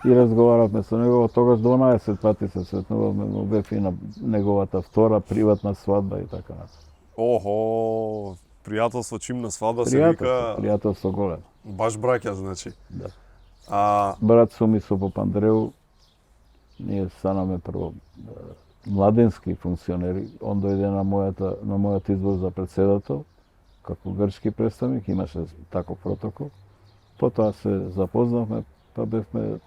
и разговаравме со него, тогаш 12 пати се сретнувавме, но бев и на неговата втора приватна свадба и така натаму. Охо, пријателство чимна свадба се вика. Пријателство големо. Баш браќа, значи. Да. Брат Сумисо Попандреу, ние станаме прво младенски функционери. Он дојде на мојот избор за председател, како грчки представник, имаше таков протокол. Потоа се запознавме, па бевме,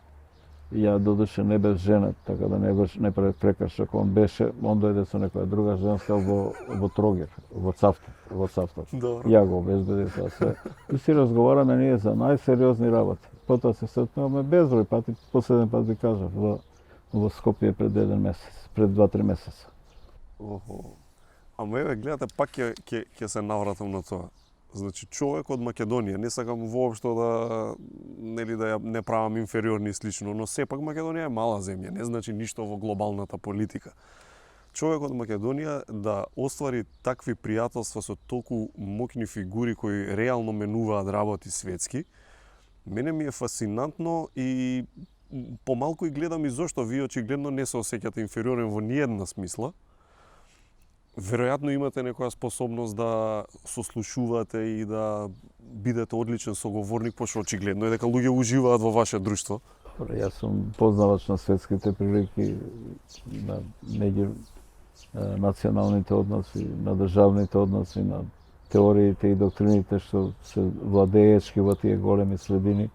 ја додуше не бев женет, така да не прекршак, он дојде со некоја друга женска во Трогир, во Цавтов. Ја го обезбедив тоа се. И си разговараме ние за најсериозни работи. потоа се сретнуваме безброј пати, последен пат ви кажав, во Скопје пред 1 месец, пред 2-3 месеца. Охо. Ама еве, гледате, пак ќе се навратам на тоа. Значи, човек од Македонија, не сакам воопшто да ја не правам инфериорни и слично, но сепак Македонија е мала земја, не значи ништо во глобалната политика. Човек од Македонија да оствари такви пријателства со толку моќни фигури кои реално менуваат работи светски, мене ми е фасинантно и помалку и гледам и зошто вие очигледно не се осеќате инфериорен во ниедна смисла. Веројатно имате некоја способност да сослушувате и да бидете одличен соговорник, пошто очигледно е дека луѓе уживаат во ваше друштво. Јас сум познавач на светските прилики, на националните односи, на државните односи, на теориите и доктрините што се владеечки во тие големи средини.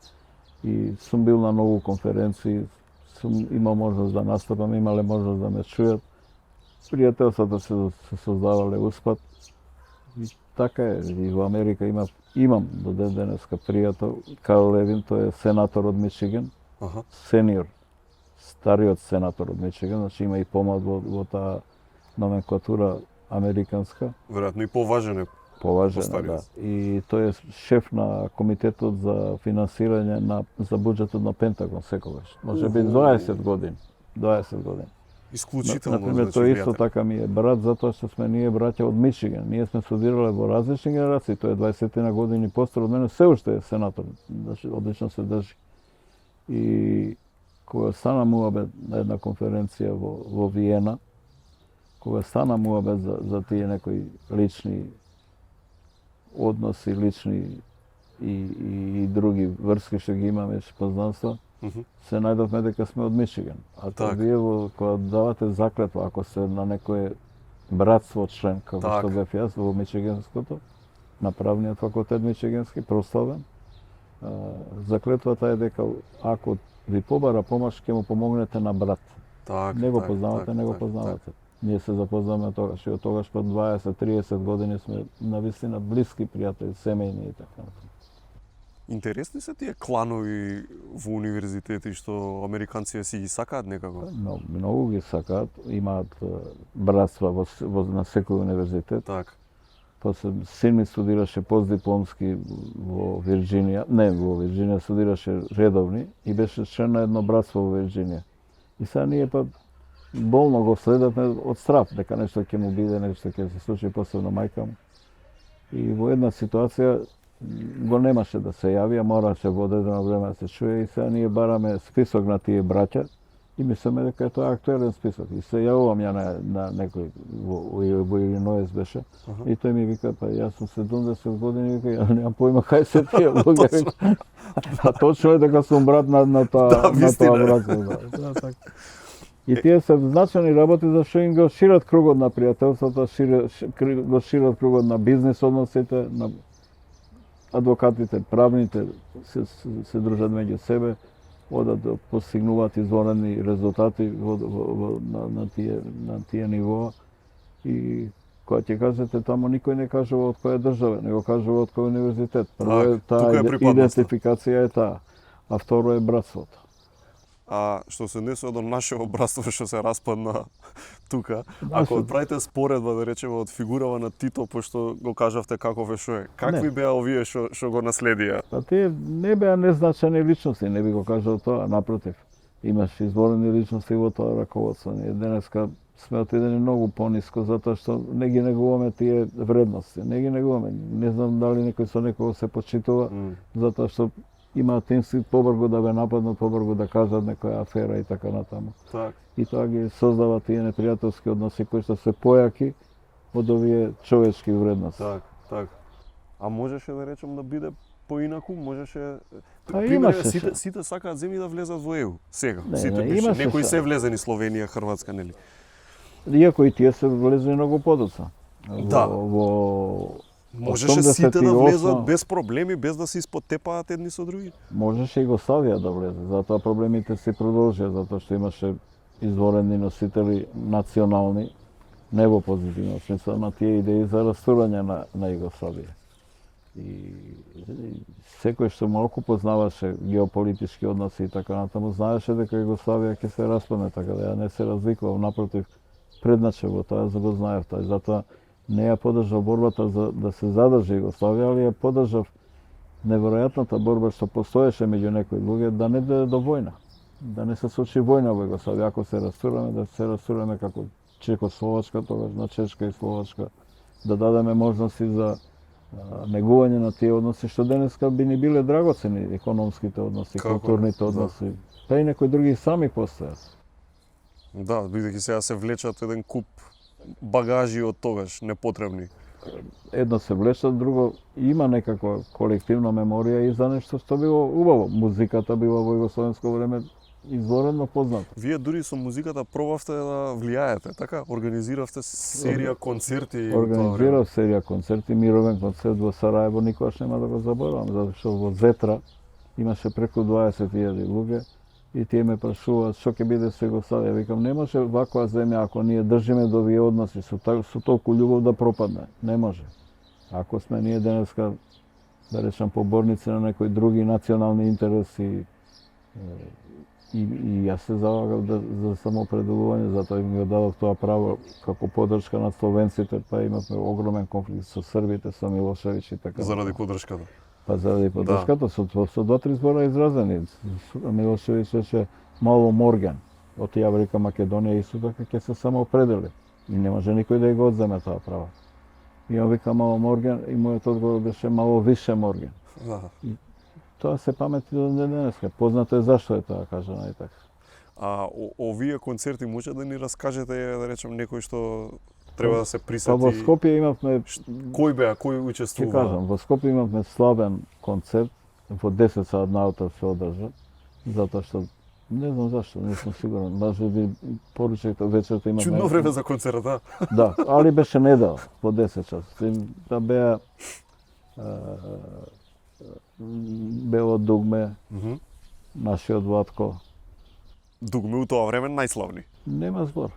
И сум бил на многу конференции, сум имал можност да настапам, имале можност да ме чујат. Пријателствата се создавале успат. И така е, и во Америка имам до ден денеска пријател, Карл Левин, тој е сенатор од Мичиген, сениор, стариот сенатор од Мичиген, значи има и помлад во таа номенклатура американска. Веројатно и поважен е. Поважен, да. И тој е шеф на комитетот за финансирање за буџетот на Пентагон секогаш. Може би 20 години. 20 години. Исклучително, например, значи, тој исто така ми е брат, затоа што сме ние браќа од Мичиген. Ние сме студирале во различни генерации, тој е 20 години постар од мене, се уште е сенатор, значи одлично се држи. И кога стана муабет на една конференција во Виена, кога стана муабет за тие некои лични односи, лични и други врски што ги имаме, познанства, се најдовме дека сме од Мичиген. А тоа вие кога давате заклетва, ако сте на некое братство член, како што бев јас во Мичигенското, на правниот факултет Мичигенски, прославен, заклетвата е дека ако ви побара помош, ќе му помогнете на брат. Не го познавате, не го познавате. Ние се запознаваме тогаш и од тогаш по 20-30 години сме навистина блиски пријатели, семејни и така натаму. Интересни се тие кланови во универзитети што американците си ги сакаат некако? Многу ги сакаат, имаат братства на секој универзитет. После син ми студираше постдипломски во Вирџинија, не во Вирџинија, студираше редовни и беше член на едно братство во Вирџинија. И сега ние па болно го следавме од страв, дека нешто ќе му биде, нешто ќе се случи, посебно мајка му. И во една ситуација го немаше да се јави, а мораше во одредено време да се чуе и сега ние бараме список на тие браќа и мислиме дека е тоа актуелен список. И се јавувам ја на некој во Илинојс беше и тој ми вика, па јас сум 70 години, вика, ја немам појма кај се тие луѓе. А точно е дека сум брат на тоа братство. И тие се значајни работи зашто им го шират кругот на пријателството, го шират кругот на бизнис односите, на адвокатите, правните се дружат меѓу себе, одат да постигнуваат извонени резултати на тие нивоа. И кога ќе кажете таму, никој не кажува од која држава, него кажува од кој универзитет. Прво таа идентификација е таа, а второ е братството. А што се однесува до нашето братство што се распадна тука, ако правите споредба, да речеме, од фигурава на Тито, пошто го кажавте каков е што е, какви беа овие што го наследија? Па тие не беа незначајни личности, не би го кажал тоа, напротив. Имаш изворени личности во тоа раководство. Ние денеска сме отидени многу пониско, затоа што не ги негуваме тие вредности. Не ги негуваме. Не знам дали некој со некого се почитува, затоа што имаат инстинкт побрзо да ве нападнат, побрзо да кажат некоја афера и така натаму. И тоа ги создава тие непријателски односи кои што се појаки од овие човечки вредности. А можеше да речем да биде поинаку, можеше сите сакаат земји да влезат во ЕУ сега. Сите беше, некои се влезени, Словенија, Хрватска, нели? Иако и тие се влезени многу подоцна. Можеше сите да влезат без проблеми, без да се испотепаат едни со други? Можеше Југославија да влезе, затоа проблемите се продолжија, затоа што имаше изворени носители национални, не во позитивно смисла, на тие идеи за растурање на Југославија. И секој што малку познаваше геополитички односи и така натаму, знаеше дека Југославија ќе се распадне, така да ја не се развикував, напротив, предначе во тоа, за го знаев тоа. Затоа не ја подржав борбата за да се задржи Југославија, али ја подржав неверојатната борба што постоеше меѓу некои луѓе да не дојде до војна. Да не се случи војна во Југославија, ако се растураме, да се растураме како Чехословачка, тогаш на Чешка и Словачка, да дадеме можности за негување на тие односи што денеска би ни биле драгоцени, економските односи, културните односи. Па и некои други сами постојат. Да, бидејќи сега се влечат еден куп багажи од тогаш, непотребни. Едно се влечат, друго има некаква колективна меморија и за нешто што било убаво. Музиката била во југословенско време изворено позната. Вие дури со музиката пробавте да влијаете, така? Организиравте серија концерти. Организирав серија концерти, мировен концерт во Сараево, никогаш нема да го заборавам, затоа што во Зетра имаше преку 20.000 луѓе и тие ме прашуваат што ќе биде со Југославија. Викам, не може ваква земја, ако ние држиме до овие односи со толку љубов да пропадне. Не може. Ако сме ние денеска, да речам, поборници на некои други национални интереси, и јас се залагав за самоопределување, затоа им го дадов тоа право како поддршка на словенците, па имавме огромен конфликт со србите, со Милошевиќ и така. Заради поддршката. Па заради поддршката, со 2-3 збора изразени. Милошевиќ рече мало Морген, од Јаврика Македонија исто така ќе се самоопредели. И не може никој да го одземе тоа право. И он вика мало Морген и мојот одговор беше мало више Морген. Тоа се памети до денеска. Познато е зашто е тоа кажано и така. А овие концерти може да ни раскажете, да речем, некој што треба да се присети? Па во Скопје имавме... Кој беа, кој учествува? Ќе кажам, во Скопје имавме славен концерт, во 10 саат наутро се одржа, затоа што не знам зашто, не сум сигурен. Може би поручите вечерта имавме... Чудно време за концерт, да? Да, али беше недела, по 10 час. Да беа Бело Дугме, нашиот Владко. Дугме у тоа време најславни? Нема збор.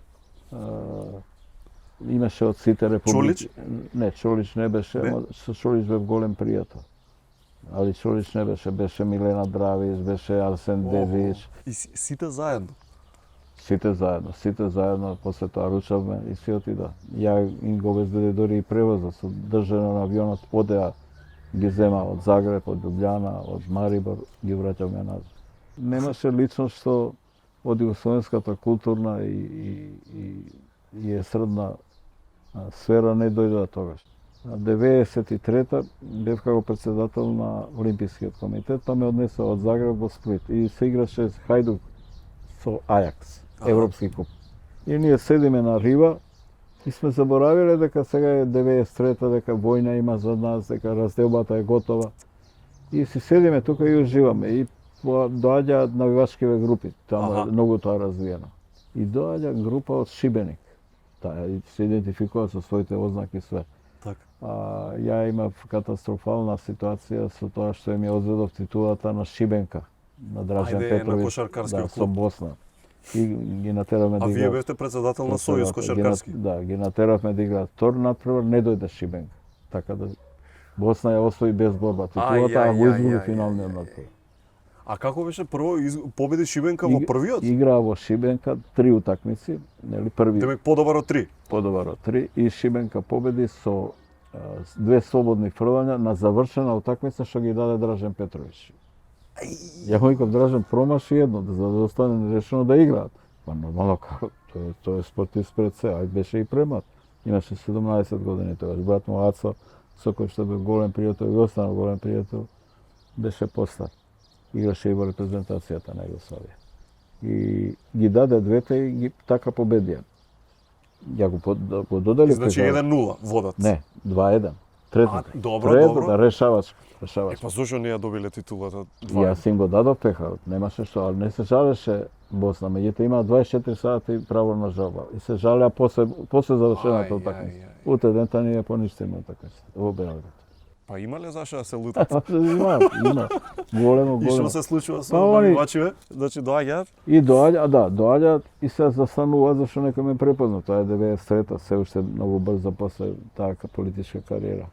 Имаше од сите републики. Чолич? Не, Чолич не беше, со Чолич бев голем пријател. Али Чолич не беше, беше Милена Дравич, беше Арсен Девич. И сите заедно? Сите заедно, после тоа ручавме и си отида. Ја им го обезбеди дури и превозот, со држано на авионот, одеа ги зема од Загреб, од Љубљана, од Марибор, ги враќавме назад. Немаше личност што од југословенската културна и есредна сфера не дојде тогаш. 93-та бев како председател на Олимпискиот комитет, па ме однесоа од Загреб во Сплит и се играше Хајдук со Ајакс, Европски куп. И ние седиме на рива и сме заборавиле дека сега е 93-та, дека војна има за нас, дека разделбата е готова. И си седиме тука и уживаме. И доаѓаат навивачкиве групи, таму е многу тоа развиено. И доаѓа група од Шибеник. Таа се идентификува со своите ознаки све. Ја имав катастрофална ситуација со тоа што ми одведов титулата на Шибенка, на Дражен Петрович, да, со Босна. И ги натеравме да играат. А вие бевте председател на Сојуз кошаркарски? Да, ги натеравме да играат. Втор надпревар не дојде Шибенка. Така да Босна ја освои без борба титулата, а го изгуби финалниот надпревар. А како беше прво победи Шибенка во првиот? Играа во Шибенка 3 утакмици, нели први. Демек подобар од 3. Подобар од 3 и Шибенка победи со 2 слободни фрлања на завршена утакмица што ги даде Дражен Петрович. Ја му викав Дражен промаши едно, за да остане решено да играат. Па нормално како, тој е спортист пред се, ај беше и премлад. Имаше 17 години тогаш. Брат му Ацо, со кој што бе голем пријател и останал голем пријател, беше постар. Играше и во репрезентацијата на Југославија. И ги даде двете и ги така победија. Ја го додели. Значи 1-0 водат. Не, 2-1. Третата. Добро. Да, решавачка. Па зошто не ја добиле титулата 2-1? Јас им го дадов пехарот, немаше што, ali не се жалеше Босна, меѓуто има 24 сати право на жалба. И се жалеа после завршената утакмица. Утре дента не ја поништиме утакмица во Белград. Па има ли зашто да се лутат? Има. Големо. И што се случува со навивачиве? Значи доаѓаат? И доаѓаат и се застануваат зашто некој ме препозна. Тоа е 93-та, се уште многу брзо после таа политичка кариера.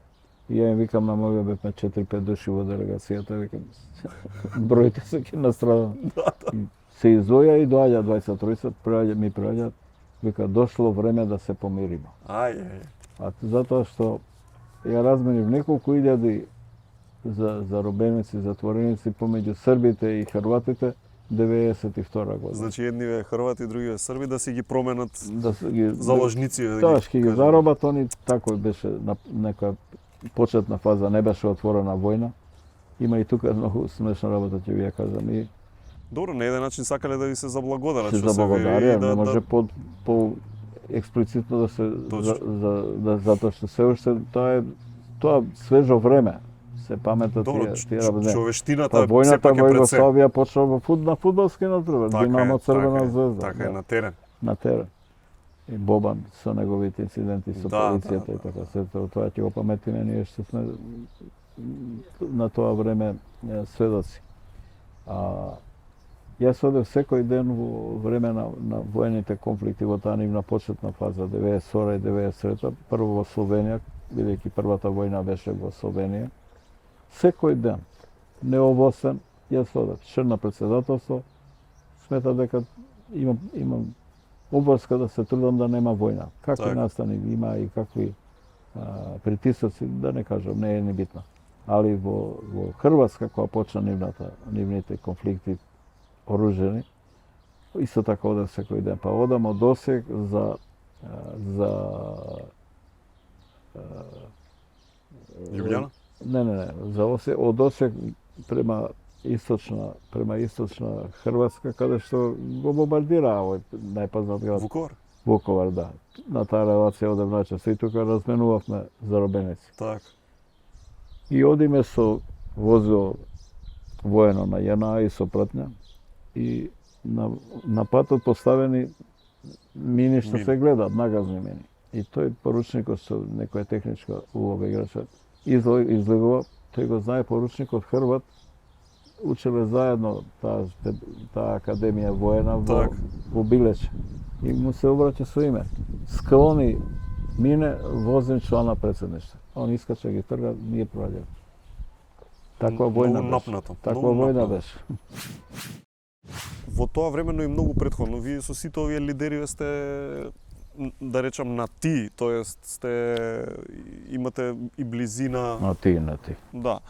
И ја им викам на моје, бевме 4-5 души во делегацијата, викам, бројте се ќе настрадам. Се издвоја и доаѓа 23, ми проаѓаат, вика, дошло време да се помириме. А затоа што ја разменив неколку илјади заробеници, затвореници помеѓу србите и хрватите 92 година. Значи едниве хрвати, другиве срби да си ги променат ги заложници. Да, ќе ги заробат, они тако беше на некоја почетна фаза, не беше отворена војна. Има и тука многу смешна работа, ќе ви ја кажам. И добро, на еден начин сакале да ви се заблагодарат. Се заблагодарија, не може по експлицитно да се затоа што се уште тоа свежо време. Се паметат тие работи. Човештината војната во Југославија почна на фудбалски натпревар, Динамо Црвена звезда. Така е, на терен. На терен. И Бобан со неговите инциденти со полицијата и така се тоа ќе го паметиме ние што сме на тоа време сведоци. Јас одев секој ден во време на воените конфликти во таа нивна почетна фаза 92 и 93, прво во Словенија, бидејќи првата војна беше во Словенија. Секој ден, неовосен, јас одев член на председателство, смета дека имам обврска да се трудам да нема војна. Какви настани има и какви притисоци, да не кажам, не е ни битно. Али во Хрватска, кога почна нивните конфликти оружени, исто така одев секој ден. Па одам од Осек за Љубљана? Не, за Осек, од Осек према источна Хрватска, каде што го бомбардира овој најпознат град. Vukovar, да. На таа релација одев најчесто и тука разменувавме заробеници. Так. И одиме со возило воено на JNA и со пратња и на патот поставени мини што се гледаат, нагазни мини. И тој поручникот со некоја техничка улога играча излегува, тој го знае поручникот Хрват, учеле заедно таа академија воена во Билеч. И му се обраќа со име. Склони мине возен члан на председништво. Он искача ги трга, ние проаѓаме. Таква војна беше. Таква војна беше. Во тоа време, но и многу претходно, вие со сите овие лидери сте, да речам, на ти, тоест имате и близина... На ти. Да.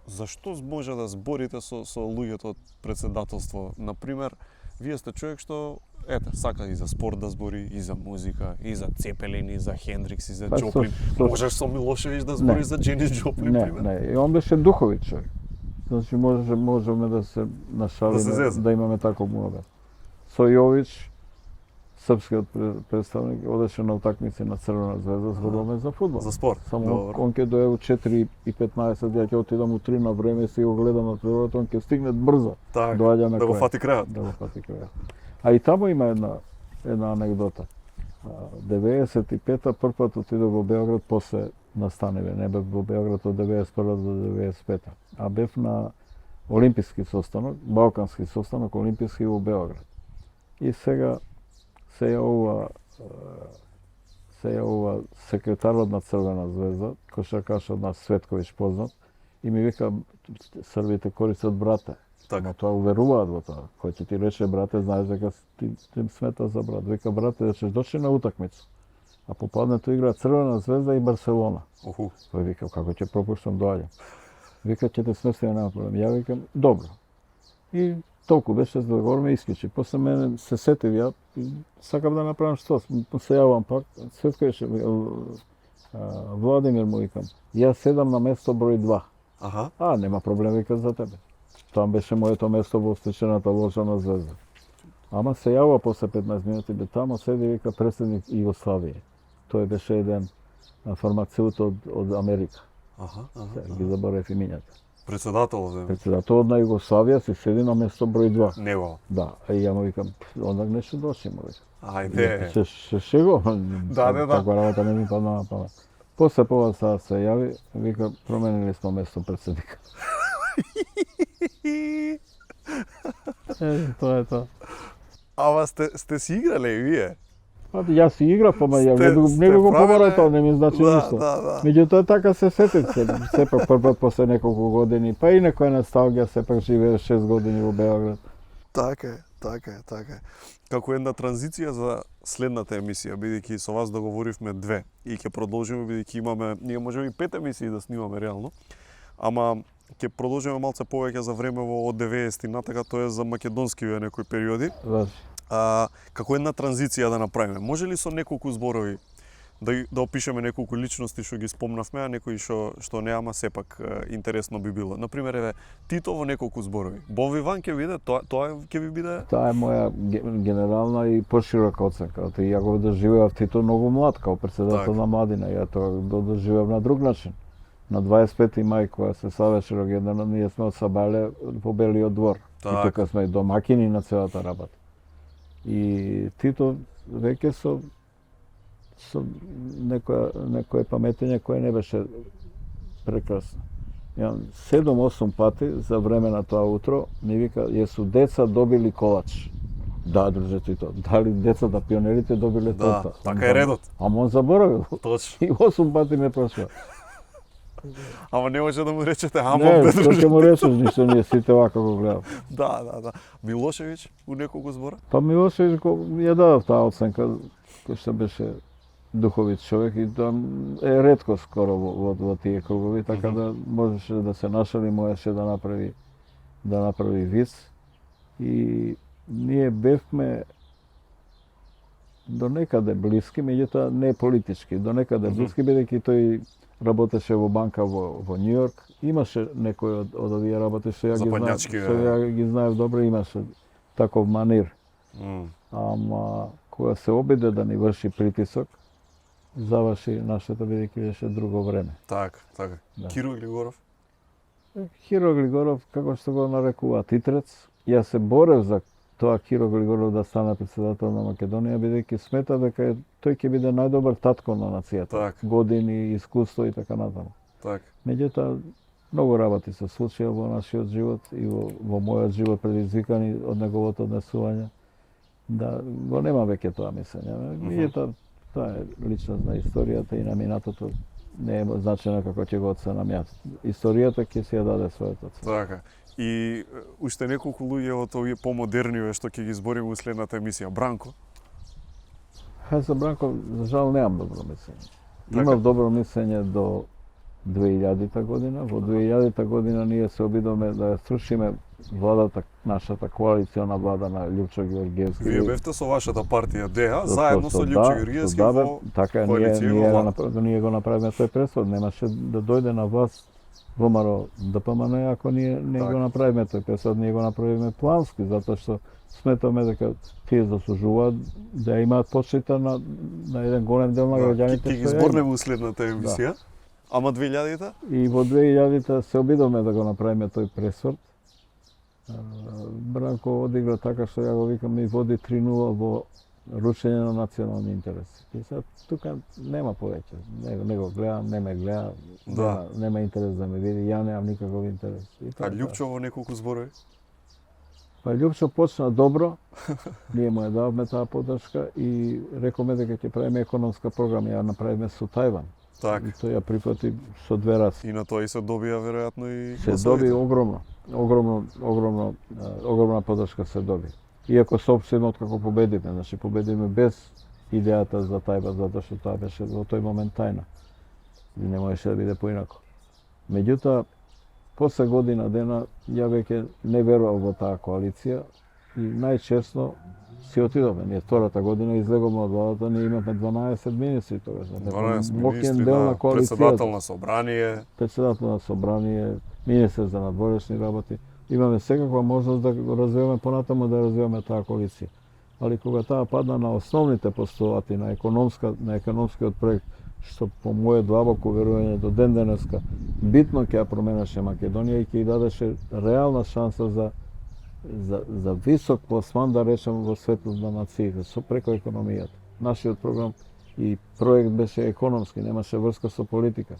Зашто може да зборите со луѓето од председателство? Например, вие сте човек што сака и за спорт да збори, и за музика, и за Цепелин, и за Хендрикс, и за Џоплин. Можеш со Милошевиќ да збориш за Џенис Џоплин, пример? Не, он беше духовит човек. Значи можеме да се нашалиме, да имаме таков муабет. Со Јович, српскиот представник, одеше на утакмици на Црвена звезда, зборуваме за фудбал. За спорт. Само он ќе дое у 4:15, ја ќе отидам у 3 на време и си го гледам на телевизорот, он ќе стигне брзо. Да го фати крајот. А и таму има една анегдота. 95-та првпат отидов во Београд после настаниве. Не бев во Београд од 91 до 95-та. А бев на олимписки состанок, балкански состанок, олимписки во Београд. И сега се јавува секретарот на Црвена звезда, кошаркаш од нас Светковиќ познат, и ми вика, србите користат брате. Но тоа уверуваат во тоа. Кој ќе ти рече брате, знаеш дека ти смета за брат. Вика, брате, да ќе дошли на утакмица. А попладнето игра Црвена звезда и Барселона. Кој вика, како ќе пропуштам, доаѓам. Вика, ќе те сместиме, нема проблем. Ја викам, добро. И толку беше за да говориме, исклучи. После мене се сетив ја, сакам да направам што, се јавам пак, Светковиќ, Владимир му викам, ја седам на место број 2. Нема проблем, вика, за тебе. Там беше моето место во стечената ложа на Звезда. Ама се јава после 15 минути, тамо седи, вика, председник Југославија. Тој беше еден фармацевт од Америка. Ги заборев имињата. Председателот на Југославија си седи на место број 2. Него? Да, и ја му викам, онак нешто дошли му вика. Ајде. Се шего. Да. Таква работа не ми падна на памет. После пола саат се јави, вика, променили смо место председника. Тоа е тоа. Ама сте си играле и вие? Јас и играв, ама ја не го побарав тоа, не ми значи ништо. Меѓутоа така се сетив се, сепак првпат после неколку години, па и некоја носталгија, сепак живеев 6 години во Београд. Така е. Како една транзиција за следната емисија, бидејќи со вас договоривме 2 и ќе продолжиме бидејќи имаме, ние можеме и 5 емисии да снимаме реално, ама ќе продолжиме малце повеќе за време од 90-ти натака, тоа е за македонскиве некои периоди. Како една транзиција да направиме. Може ли со неколку зборови да опишеме неколку личности што ги спомнавме, а некои што не, ама сепак интересно би било. Например, еве Тито во неколку зборови. Бови Ван ќе биде, тоа ќе ви биде? Таа е моја генерална и поширока оценка. Ја го доживеав Тито многу млад, као председател на Младина. Ја тоа го доживеав на друг начин. На 25. мај, кога се славеше рогенденот, ние сме од Сабале во Белиот двор. И тука сме домакини на целата работа. И Тито веќе со некое паметење кое не беше прекрасно. 7-8 пати за време на тоа утро ми вика, јесу деца добили колач. Да, друже Тито, дали децата пионерите добиле торта? Така е редот. Ама он заборавил. Точно. И 8 пати ме прашува. Ама не може да му речете, ама не, што ќе му речеш, ништо ние сите вака го гледам. Да. Милошевиќ у неколку збора? Па Милошевиќ ја дадов таа оценка, кој што беше духовит човек и тоа е ретко скоро во тие кругови, така да можеше да се нашали, можеше да направи виц. И ние бевме до некаде блиски, меѓутоа не политички, до некаде блиски, бидејќи тој работеше во банка во Њу Јорк. Имаше некои од овие работи што ја ги знаев добро, имаше таков манир. Ама кога се обиде да ни врши притисок, заврши нашето, бидејќи беше друго време. Така. Киро Глигоров? Киро Глигоров, како што го нарекува Титрец, јас се борев за тоа Киро Глигоров да стане председател на Македонија, бидејќи смета дека тој ќе биде најдобар татко на нацијата. Години, искуство и така натаму. Меѓутоа, многу работи се случија во нашиот живот и во мојот живот предизвикани од неговото однесување. Да, го нема веќе тоа мислење. Меѓутоа, тоа е личност на историјата и на минатото не е значено како ќе го оценам јас. Историјата ќе си ја даде својот оцен. Така. И уште неколку луѓе од овие помодерниве што ќе ги избориме во следната емисија. Бранко? За Бранко, за жал, немам добро мислење. Имав добро мислење до 2000 година. Во 2000 година ние се обидовме да ја срушиме владата, нашата коалициона влада на Љупчо Георгиевски. Вие бевте со вашата партија ДЕА, заедно со Љупчо Георгиевски во така, ние го направиме тој пресод. Немаше да дојде на власт ВМРО ДПМН, ако ние не го направиме тој пресод, ние го направиме плански, затоа што сметаме дека тие заслужуваат да имаат почита на еден голем дел на граѓаните. Ќе ги зборнеме во следната емисија. Ама 2000-та? И во 2000-та се обидовме да го направиме тој пресврт. Бранко одигра така што ја го викам и води 3-0 во рушење на национални интереси. И сега тука нема повеќе. Не го гледам, не ме гледа, нема интерес да ме види, ја немам никаков интерес. А Љупчо во неколку зборови? Па Љупчо почна добро, ние му ја дававме таа поддршка и рековме дека ќе правиме економска програма, ја направиме со Тајван. Так. И тој ја прифати со 2 рази. И на тоа и се добија веројатно и се доби огромна поддршка се доби. Иако сопствено откако победиме, значи победиме без идејата за Тајван, затоа што тоа беше во тој момент тајна. И не можеше да биде поинако. Меѓутоа, после година дена, ја веќе не верував во таа коалиција и најчесно си отидовме. Ние втората година излеговме од владата, ние имавме 12 министри тогаш. 12 министри, председател на собрание. Председател на собрание, министер за надворешни работи. Имаме секаква можност да го развиваме понатаму, да развиваме таа коалиција. Али кога таа падна на основните постулати на економскиот проект, што по моје длабоко верување до ден денеска битно ќе ја променеше Македонија и ќе ја дадеше реална шанса за висок пласман, да речем, во светот на нациите, со преко економијата. Нашиот програм и проект беше економски, немаше врска со политика.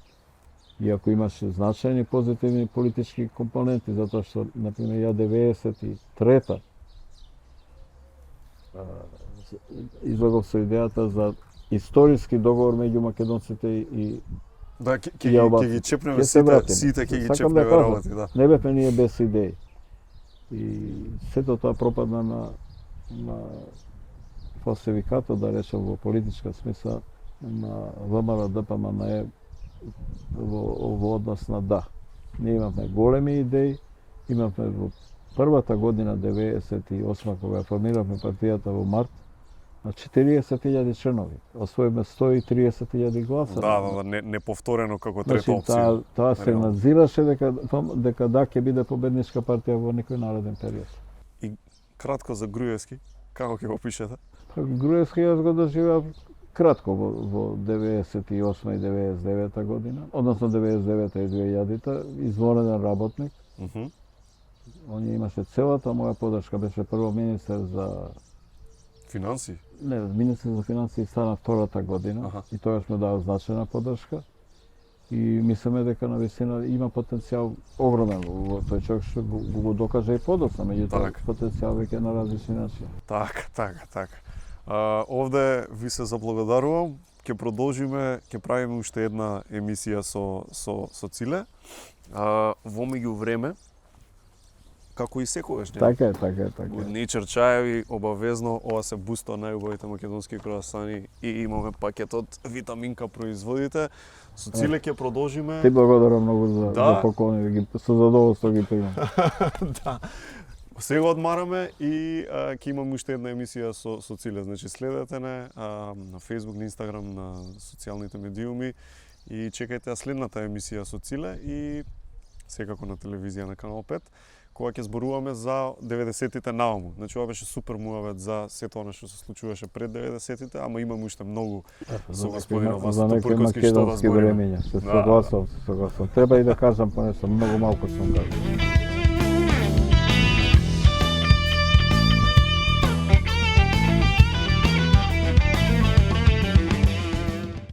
Иако имаше значајни позитивни политички компоненти, затоа што, например, ја 93-та излегов со идејата за историски договор меѓу македонците и Да, ќе ги чепнеме Ќе се вратиме. сите ќе ги Сакам да чепнеме кажам, работи, да. Не бевме ние без идеи. И сето тоа пропадна на фалсификато, да речем, во политичка смисла на ВМРО, ДПМНЕ во однос на да. Ние имавме големи идеи, имавме во првата година 98 кога формиравме партијата во март, на 40.000 членови, освоивме 130.000 гласа. Да, неповторено како трета опција. Значи, таа се надзираше дека да ќе биде победничка партија во некој нареден период. И кратко за Груевски, како ќе го пишете? Груевски јас го доживеав кратко во 98 и 99 година, односно 99 и 2000-та, извонреден работник. Он имаше целата моја подршка, беше прво министер за финансии. Не, министер за финансии стана втората година и тогаш ме дава значајна подршка. И мислиме дека на вистина има потенцијал огромен во тој човек што го докаже и подоцна, меѓутоа потенцијал веќе на различни начини. Така. Овде ви се заблагодарувам. Ќе продолжиме, ќе правиме уште една емисија со Циле. Во меѓувреме, како и секогаш. Така е. Од Nature чаеви, обавезно, ова се буста најубавите македонски круасани и имаме пакетот витаминка производите. Со Циле ќе продолжиме. Ти благодарам многу за поклони, со задоволство ги примам. Да. Сега одмараме и ќе имаме уште една емисија со Циле. Значи следете не на Facebook, на Instagram, на социјалните медиуми и чекајте следната емисија со Циле и секако на телевизија на Канал 5, кога ќе зборуваме за 90-тите нааму. Значи ова беше супер муавет за сето она што се случуваше пред 90-тите, ама имаме уште многу со господинот Васо Топурковски што да збориме. Се согласувам. Треба и да кажам понешто, многу малку сум кажал.